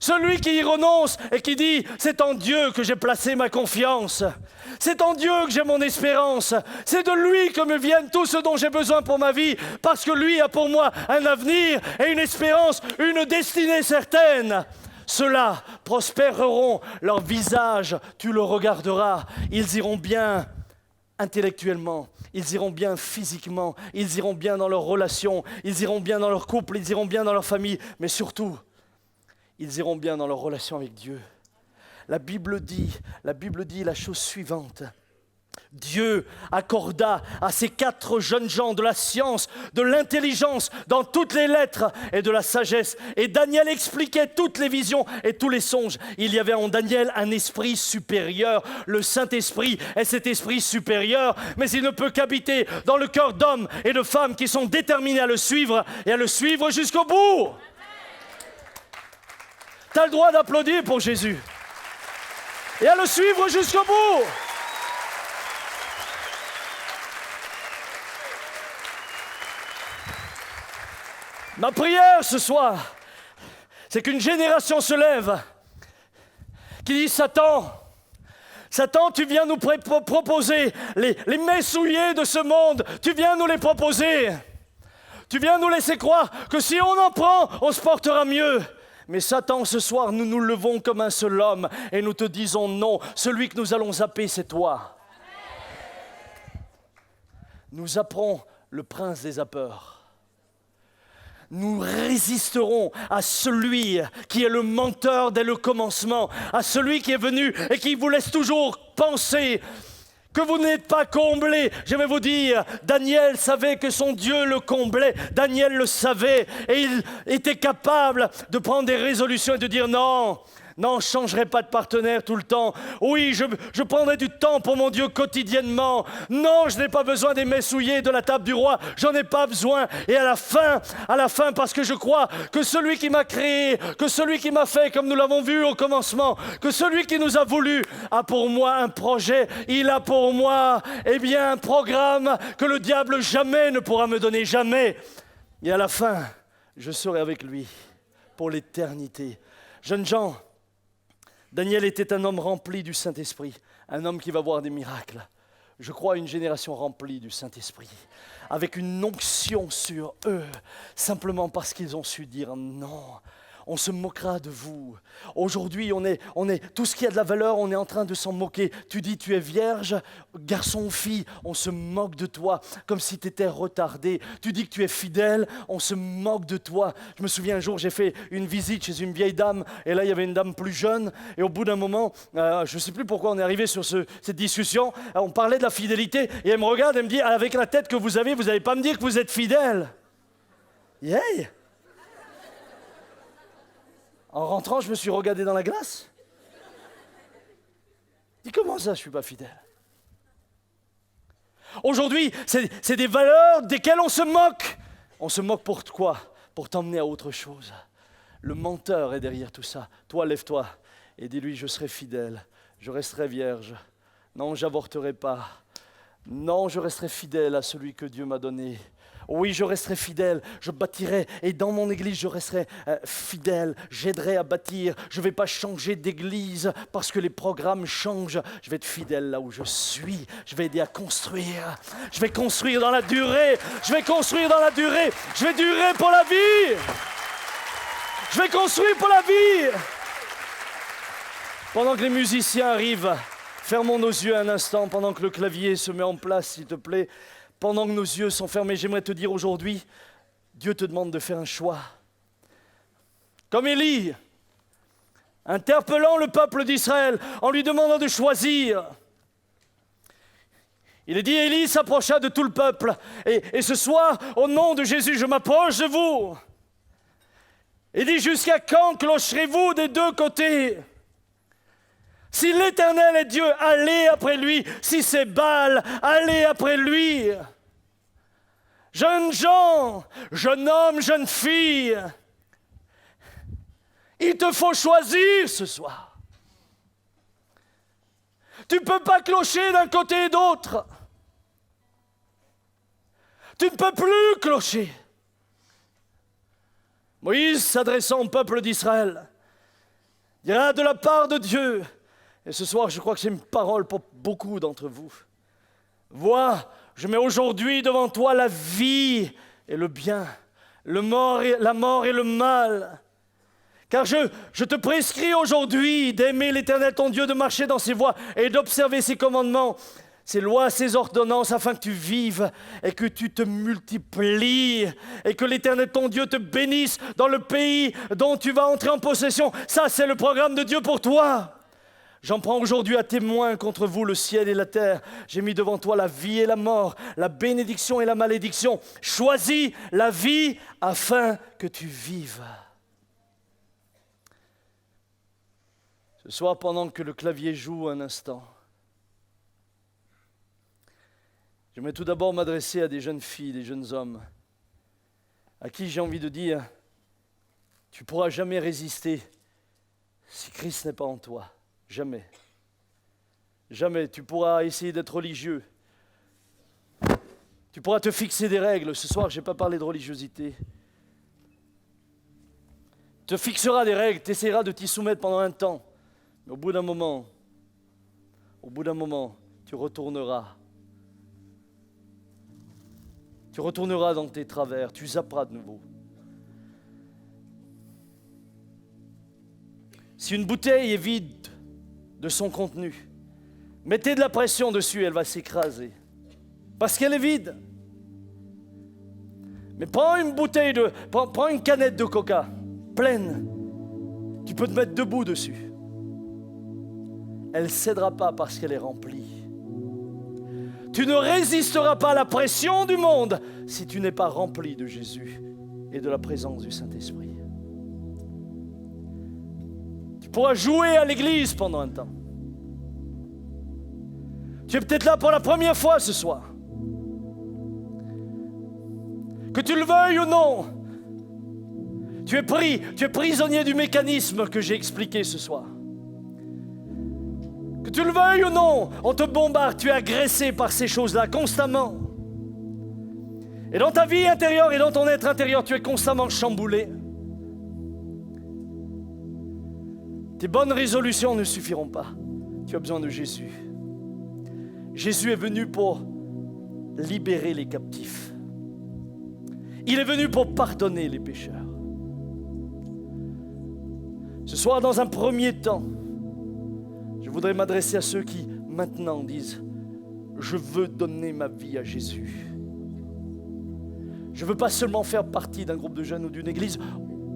[SPEAKER 4] Celui qui y renonce et qui dit « c'est en Dieu que j'ai placé ma confiance ». C'est en Dieu que j'ai mon espérance. C'est de lui que me viennent tout ce dont j'ai besoin pour ma vie, parce que lui a pour moi un avenir et une espérance, une destinée certaine. Ceux-là prospéreront, leur visage, tu le regarderas. Ils iront bien intellectuellement, ils iront bien physiquement, ils iront bien dans leurs relations, ils iront bien dans leur couple, ils iront bien dans leur famille, mais surtout, ils iront bien dans leur relation avec Dieu. La Bible dit la chose suivante. Dieu accorda à ces 4 jeunes gens de la science, de l'intelligence dans toutes les lettres et de la sagesse. Et Daniel expliquait toutes les visions et tous les songes. Il y avait en Daniel un esprit supérieur. Le Saint-Esprit est cet esprit supérieur, mais il ne peut qu'habiter dans le cœur d'hommes et de femmes qui sont déterminés à le suivre et à le suivre jusqu'au bout. Tu as le droit d'applaudir pour Jésus et à le suivre jusqu'au bout. Ma prière ce soir, c'est qu'une génération se lève qui dit « Satan, tu viens nous proposer les mets souillés de ce monde, tu viens nous les proposer. Tu viens nous laisser croire que si on en prend, on se portera mieux. Mais Satan, ce soir, nous nous levons comme un seul homme et nous te disons non. Celui que nous allons zapper, c'est toi. Nous zapperons le prince des zappeurs. Nous résisterons à celui qui est le menteur dès le commencement, à celui qui est venu et qui vous laisse toujours penser que vous n'êtes pas comblé. Je vais vous dire, Daniel savait que son Dieu le comblait. Daniel le savait et il était capable de prendre des résolutions et de dire non. Non, je ne changerai pas de partenaire tout le temps. Oui, je prendrai du temps pour mon Dieu quotidiennement. Non, je n'ai pas besoin des mets souillés de la table du roi. J'en ai pas besoin. Et à la fin, parce que je crois que celui qui m'a créé, que celui qui m'a fait, comme nous l'avons vu au commencement, que celui qui nous a voulu a pour moi un projet. Il a pour moi, un programme que le diable jamais ne pourra me donner, jamais. Et à la fin, je serai avec lui pour l'éternité. Jeunes gens, Daniel était un homme rempli du Saint-Esprit, un homme qui va voir des miracles. Je crois à une génération remplie du Saint-Esprit, avec une onction sur eux, simplement parce qu'ils ont su dire non. On se moquera de vous. Aujourd'hui, on est tout ce qui a de la valeur, on est en train de s'en moquer. Tu dis tu es vierge, garçon ou fille, on se moque de toi comme si tu étais retardé. Tu dis que tu es fidèle, on se moque de toi. Je me souviens un jour, j'ai fait une visite chez une vieille dame et là il y avait une dame plus jeune et au bout d'un moment, je ne sais plus pourquoi on est arrivé sur cette discussion, on parlait de la fidélité et elle me regarde et me dit avec la tête que vous n'allez pas me dire que vous êtes fidèle. Yeah. En rentrant, je me suis regardé dans la glace. Je dis, comment ça, je ne suis pas fidèle? Aujourd'hui, c'est des valeurs desquelles on se moque. On se moque pour quoi? Pour t'emmener à autre chose. Le menteur est derrière tout ça. Toi, lève-toi et dis-lui, je serai fidèle, je resterai vierge. Non, j'avorterai pas. Non, je resterai fidèle à celui que Dieu m'a donné. Oui, je resterai fidèle, je bâtirai, et dans mon église, je resterai fidèle, j'aiderai à bâtir. Je ne vais pas changer d'église parce que les programmes changent. Je vais être fidèle là où je suis. Je vais aider à construire. Je vais construire dans la durée. Je vais construire dans la durée. Je vais durer pour la vie. Je vais construire pour la vie. Pendant que les musiciens arrivent, fermons nos yeux un instant pendant que le clavier se met en place, s'il te plaît. Pendant que nos yeux sont fermés, j'aimerais te dire aujourd'hui, Dieu te demande de faire un choix. Comme Élie, interpellant le peuple d'Israël, en lui demandant de choisir. Il est dit, Élie s'approcha de tout le peuple. Et ce soir, au nom de Jésus, je m'approche de vous. Il dit, jusqu'à quand clocherez-vous des deux côtés? Si l'Éternel est Dieu, allez après lui. Si c'est Baal, allez après lui. Jeunes gens, jeunes hommes, jeunes filles, il te faut choisir ce soir. Tu ne peux pas clocher d'un côté et d'autre. Tu ne peux plus clocher. Moïse, s'adressant au peuple d'Israël, dira de la part de Dieu, et ce soir, je crois que c'est une parole pour beaucoup d'entre vous. Vois, je mets aujourd'hui devant toi la vie et le bien, la mort et le mal. Car je te prescris aujourd'hui d'aimer l'Éternel ton Dieu, de marcher dans ses voies et d'observer ses commandements, ses lois, ses ordonnances, afin que tu vives et que tu te multiplies et que l'Éternel ton Dieu te bénisse dans le pays dont tu vas entrer en possession. Ça, c'est le programme de Dieu pour toi. J'en prends aujourd'hui à témoin contre vous le ciel et la terre. J'ai mis devant toi la vie et la mort, la bénédiction et la malédiction. Choisis la vie afin que tu vives. Ce soir, pendant que le clavier joue un instant, j'aimerais tout d'abord m'adresser à des jeunes filles, des jeunes hommes, à qui j'ai envie de dire, tu ne pourras jamais résister si Christ n'est pas en toi. Jamais. Jamais. Tu pourras essayer d'être religieux. Tu pourras te fixer des règles. Ce soir, je n'ai pas parlé de religiosité. Tu te fixeras des règles, tu essaieras de t'y soumettre pendant un temps. Mais au bout d'un moment, tu retourneras. Tu retourneras dans tes travers, tu zapperas de nouveau. Si une bouteille est vide de son contenu, mettez de la pression dessus, elle va s'écraser. Parce qu'elle est vide. Mais prends une canette de coca, pleine. Tu peux te mettre debout dessus. Elle ne cédera pas parce qu'elle est remplie. Tu ne résisteras pas à la pression du monde si tu n'es pas rempli de Jésus et de la présence du Saint-Esprit. Tu pourras jouer à l'église pendant un temps. Tu es peut-être là pour la première fois ce soir. Que tu le veuilles ou non, tu es prisonnier du mécanisme que j'ai expliqué ce soir. Que tu le veuilles ou non, on te bombarde, tu es agressé par ces choses-là constamment. Et dans ta vie intérieure et dans ton être intérieur, tu es constamment chamboulé. Tes bonnes résolutions ne suffiront pas. Tu as besoin de Jésus. Jésus est venu pour libérer les captifs. Il est venu pour pardonner les pécheurs. Ce soir, dans un premier temps, je voudrais m'adresser à ceux qui, maintenant, disent « Je veux donner ma vie à Jésus. » Je ne veux pas seulement faire partie d'un groupe de jeunes ou d'une église,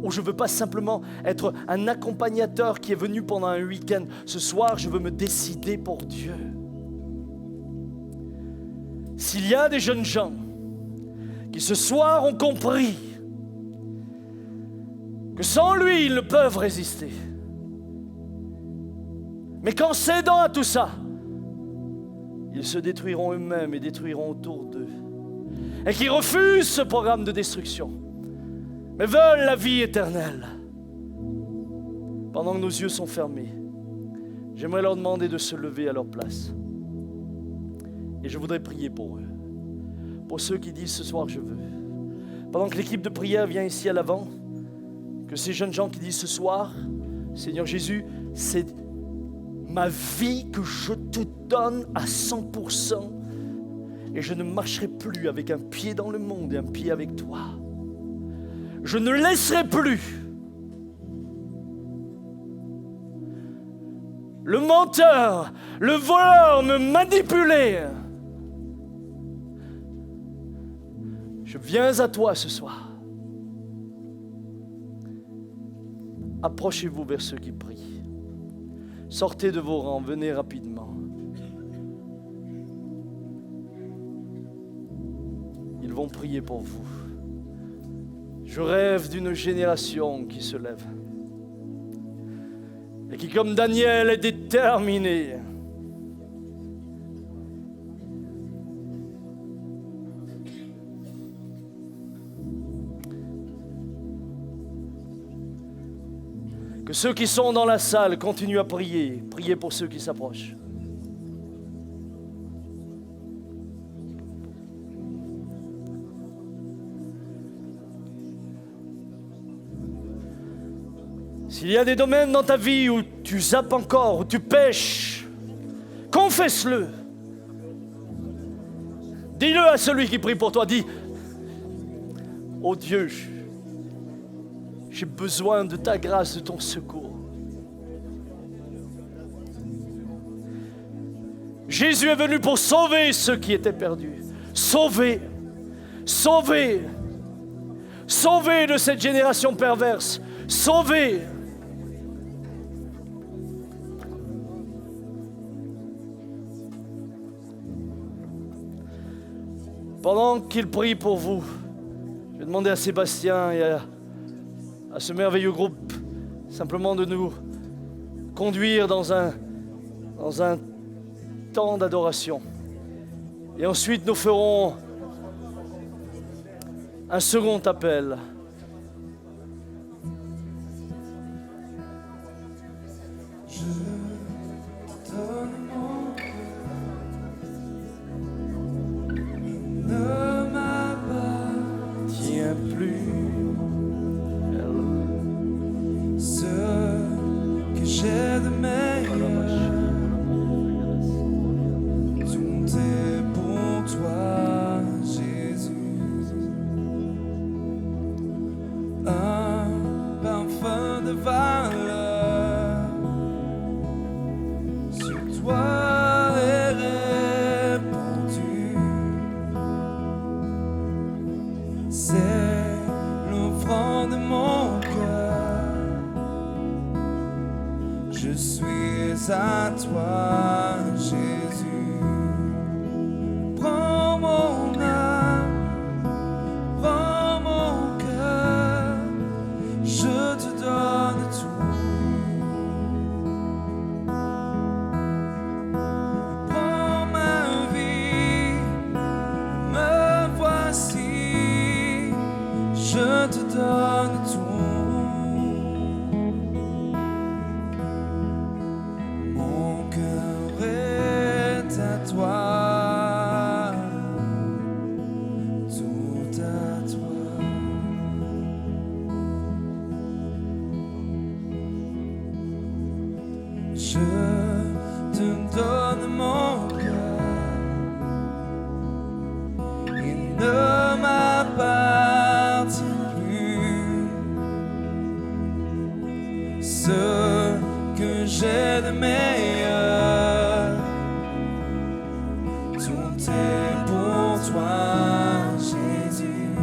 [SPEAKER 4] ou je ne veux pas simplement être un accompagnateur qui est venu pendant un week-end. Ce soir, je veux me décider pour Dieu. S'il y a des jeunes gens qui ce soir ont compris que sans lui, ils ne peuvent résister, mais qu'en cédant à tout ça, ils se détruiront eux-mêmes et détruiront autour d'eux, et qui refusent ce programme de destruction, mais veulent la vie éternelle, pendant que nos yeux sont fermés, j'aimerais leur demander de se lever à leur place. Et je voudrais prier pour eux, pour ceux qui disent ce soir je veux. Pendant que l'équipe de prière vient ici à l'avant, que ces jeunes gens qui disent ce soir, Seigneur Jésus, c'est ma vie que je te donne à 100%, et je ne marcherai plus avec un pied dans le monde et un pied avec toi. Je ne laisserai plus le menteur, le voleur me manipuler. Je viens à toi ce soir. Approchez-vous vers ceux qui prient. Sortez de vos rangs, venez rapidement. Ils vont prier pour vous. Je rêve d'une génération qui se lève et qui, comme Daniel, est déterminée. Que ceux qui sont dans la salle continuent à prier. Priez pour ceux qui s'approchent. S'il y a des domaines dans ta vie où tu zappes encore, où tu pêches, confesse-le. Dis-le à celui qui prie pour toi. Dis, oh Dieu, j'ai besoin de ta grâce, de ton secours. Jésus est venu pour sauver ceux qui étaient perdus. Sauver, sauver, sauver de cette génération perverse. Sauver. Pendant qu'il prie pour vous, je vais demander à Sébastien et à ce merveilleux groupe simplement de nous conduire dans un temps d'adoration. Et ensuite, nous ferons un second appel.
[SPEAKER 13] Je donne mon cœur, ne m'appartient plus. Ce que j'ai de meilleur, tout est pour toi, Jésus. à toi, Jésus. Prends mon âme, prends mon cœur, je te donne tout. Prends ma vie, me voici, je te donne tout. Toi, tout à toi. Je te donne mon cœur, il ne m'appartient plus. Ce que j'ai de meilleur, tout est pour toi, Jésus.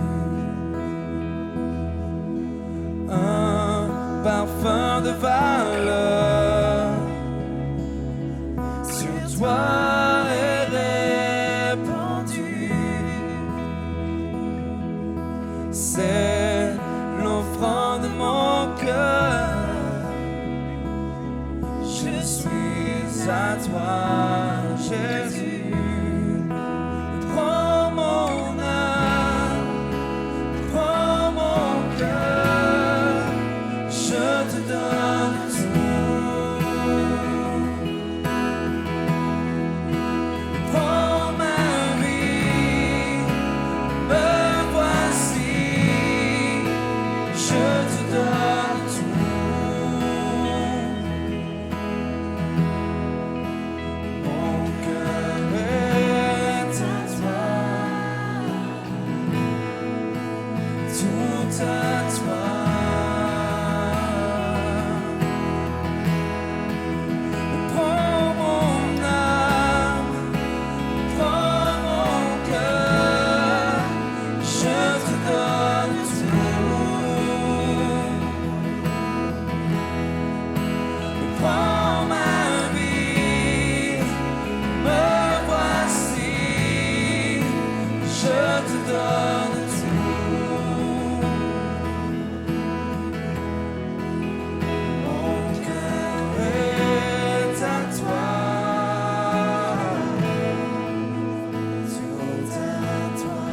[SPEAKER 13] Un parfum de valeur sur toi est répandu. C'est l'offrande de mon cœur. Je suis à toi, Jésus. Prends mon âme, prends mon cœur, je te donne tout. Prends ma vie, me voici, je te donne tout. Mon cœur est à toi, tout à toi. Prends mon âme, prends mon cœur, je te donne tout. Prends ma vie, me voici, je te donne tout. Mon cœur est à toi, tout à toi.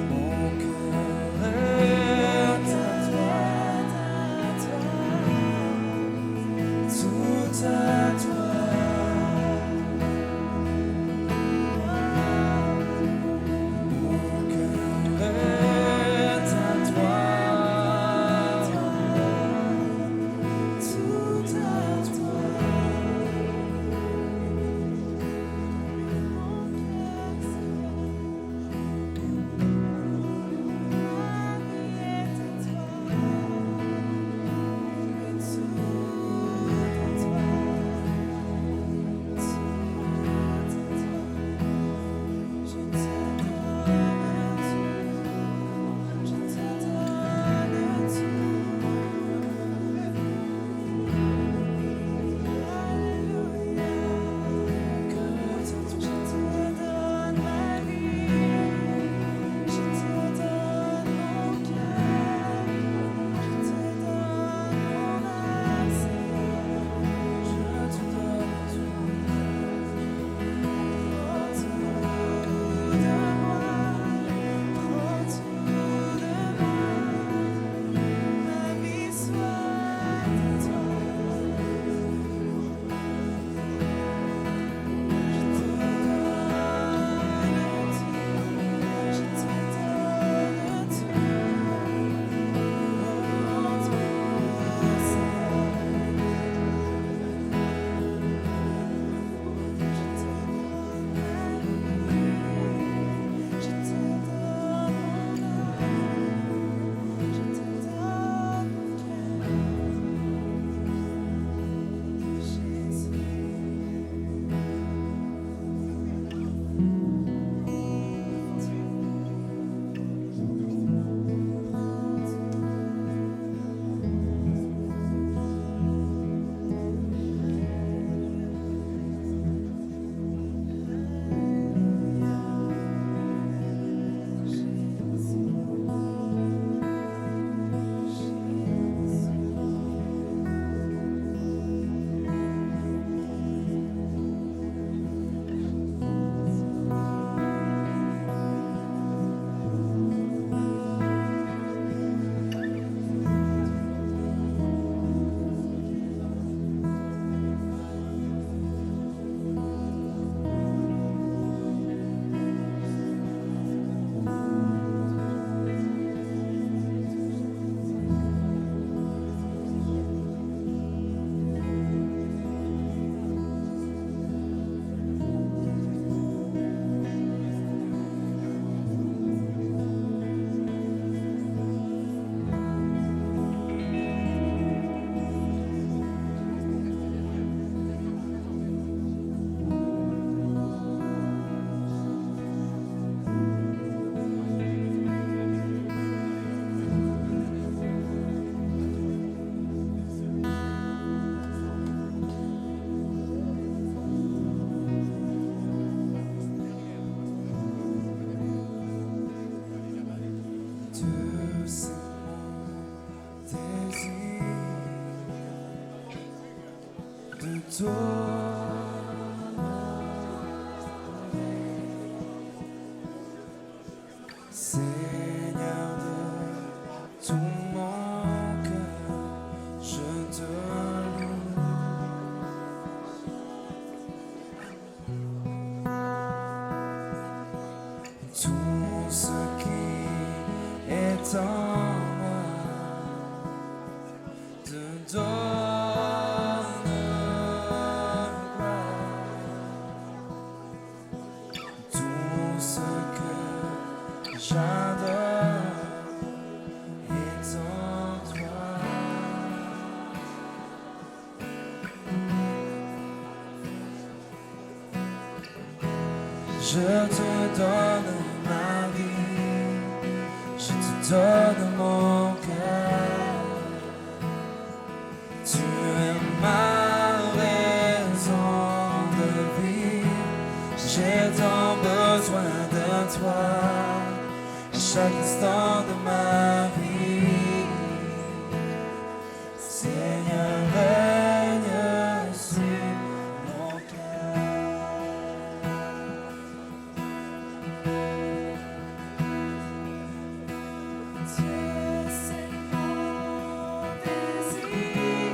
[SPEAKER 13] Mon cœur est à toi, tout à toi. Seigneur de tout mon cœur, je te loue. Tout ce qui est en moi te donne gloire. Tout ce que j'adore est en toi. Je te donne ma vie, je te donne mon cœur. Tu es ma raison de vivre, j'ai tant besoin de toi à chaque instant de ma vie. Seigneur, règne sur mon cœur. Dieu, c'est mon désir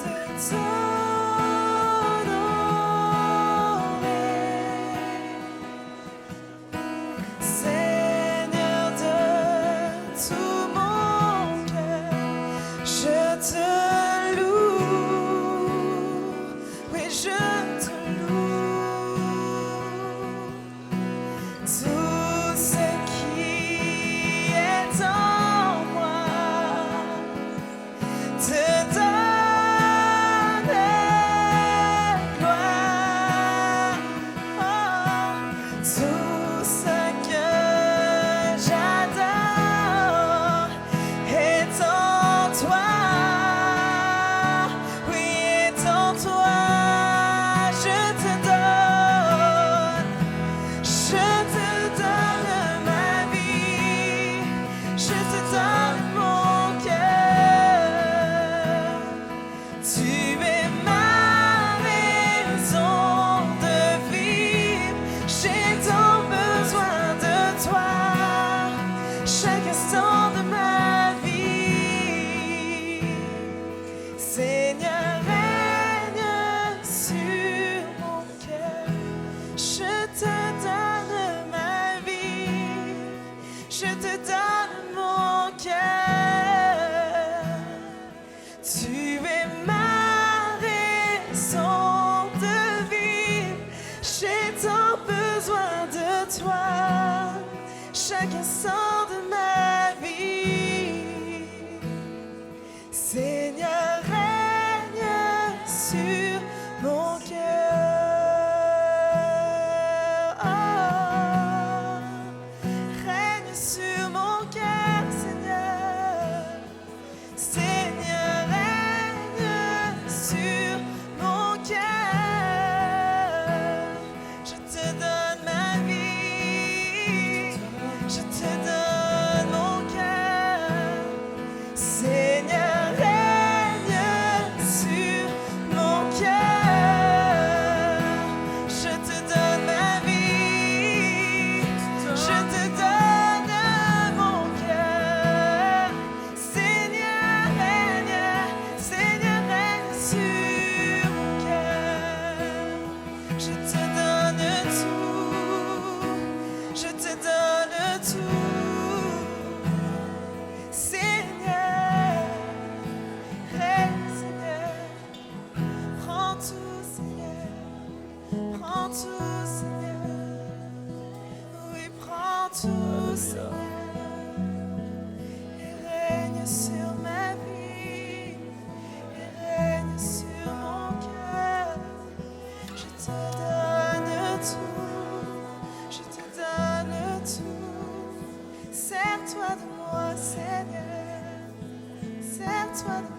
[SPEAKER 13] de t'honorer. Seigneur de tout mon cœur, je te loue. Oui, je te loue. Tout ce qui est en moi te donne gloire. Oh, tout ce que j'adore est en toi. Oui, est en toi. Je te donne. Je te donne ma vie, je te donne mon cœur. Tu es ma raison de vivre, j'ai tant besoin de toi, chaque instant de ma vie. Seigneur, règne sur mon cœur. Je te donne ma vie, je te donne mon cœur. Tu es ma raison de vivre, j'ai tant besoin de toi, chaque instant de ma vie. Seigneur, règne sur mon cœur. Oh, règne sur mon cœur, Seigneur. Seigneur, règne sur mon cœur. Je te donne ma vie, je te donne mon cœur. Seigneur, règne sur mon cœur. Je te donne ma vie, je te donne mon cœur. Seigneur, règne sur mon cœur. Je te donne tout, je te donne tout. Seigneur, règne, Seigneur, prends tout, Seigneur, prends tout, Seigneur, oui, prends tout, Seigneur, et règne sur ma vie, et règne sur mon cœur. Je te donne tout, je te donne tout. Sers-toi de moi, Seigneur, sers-toi de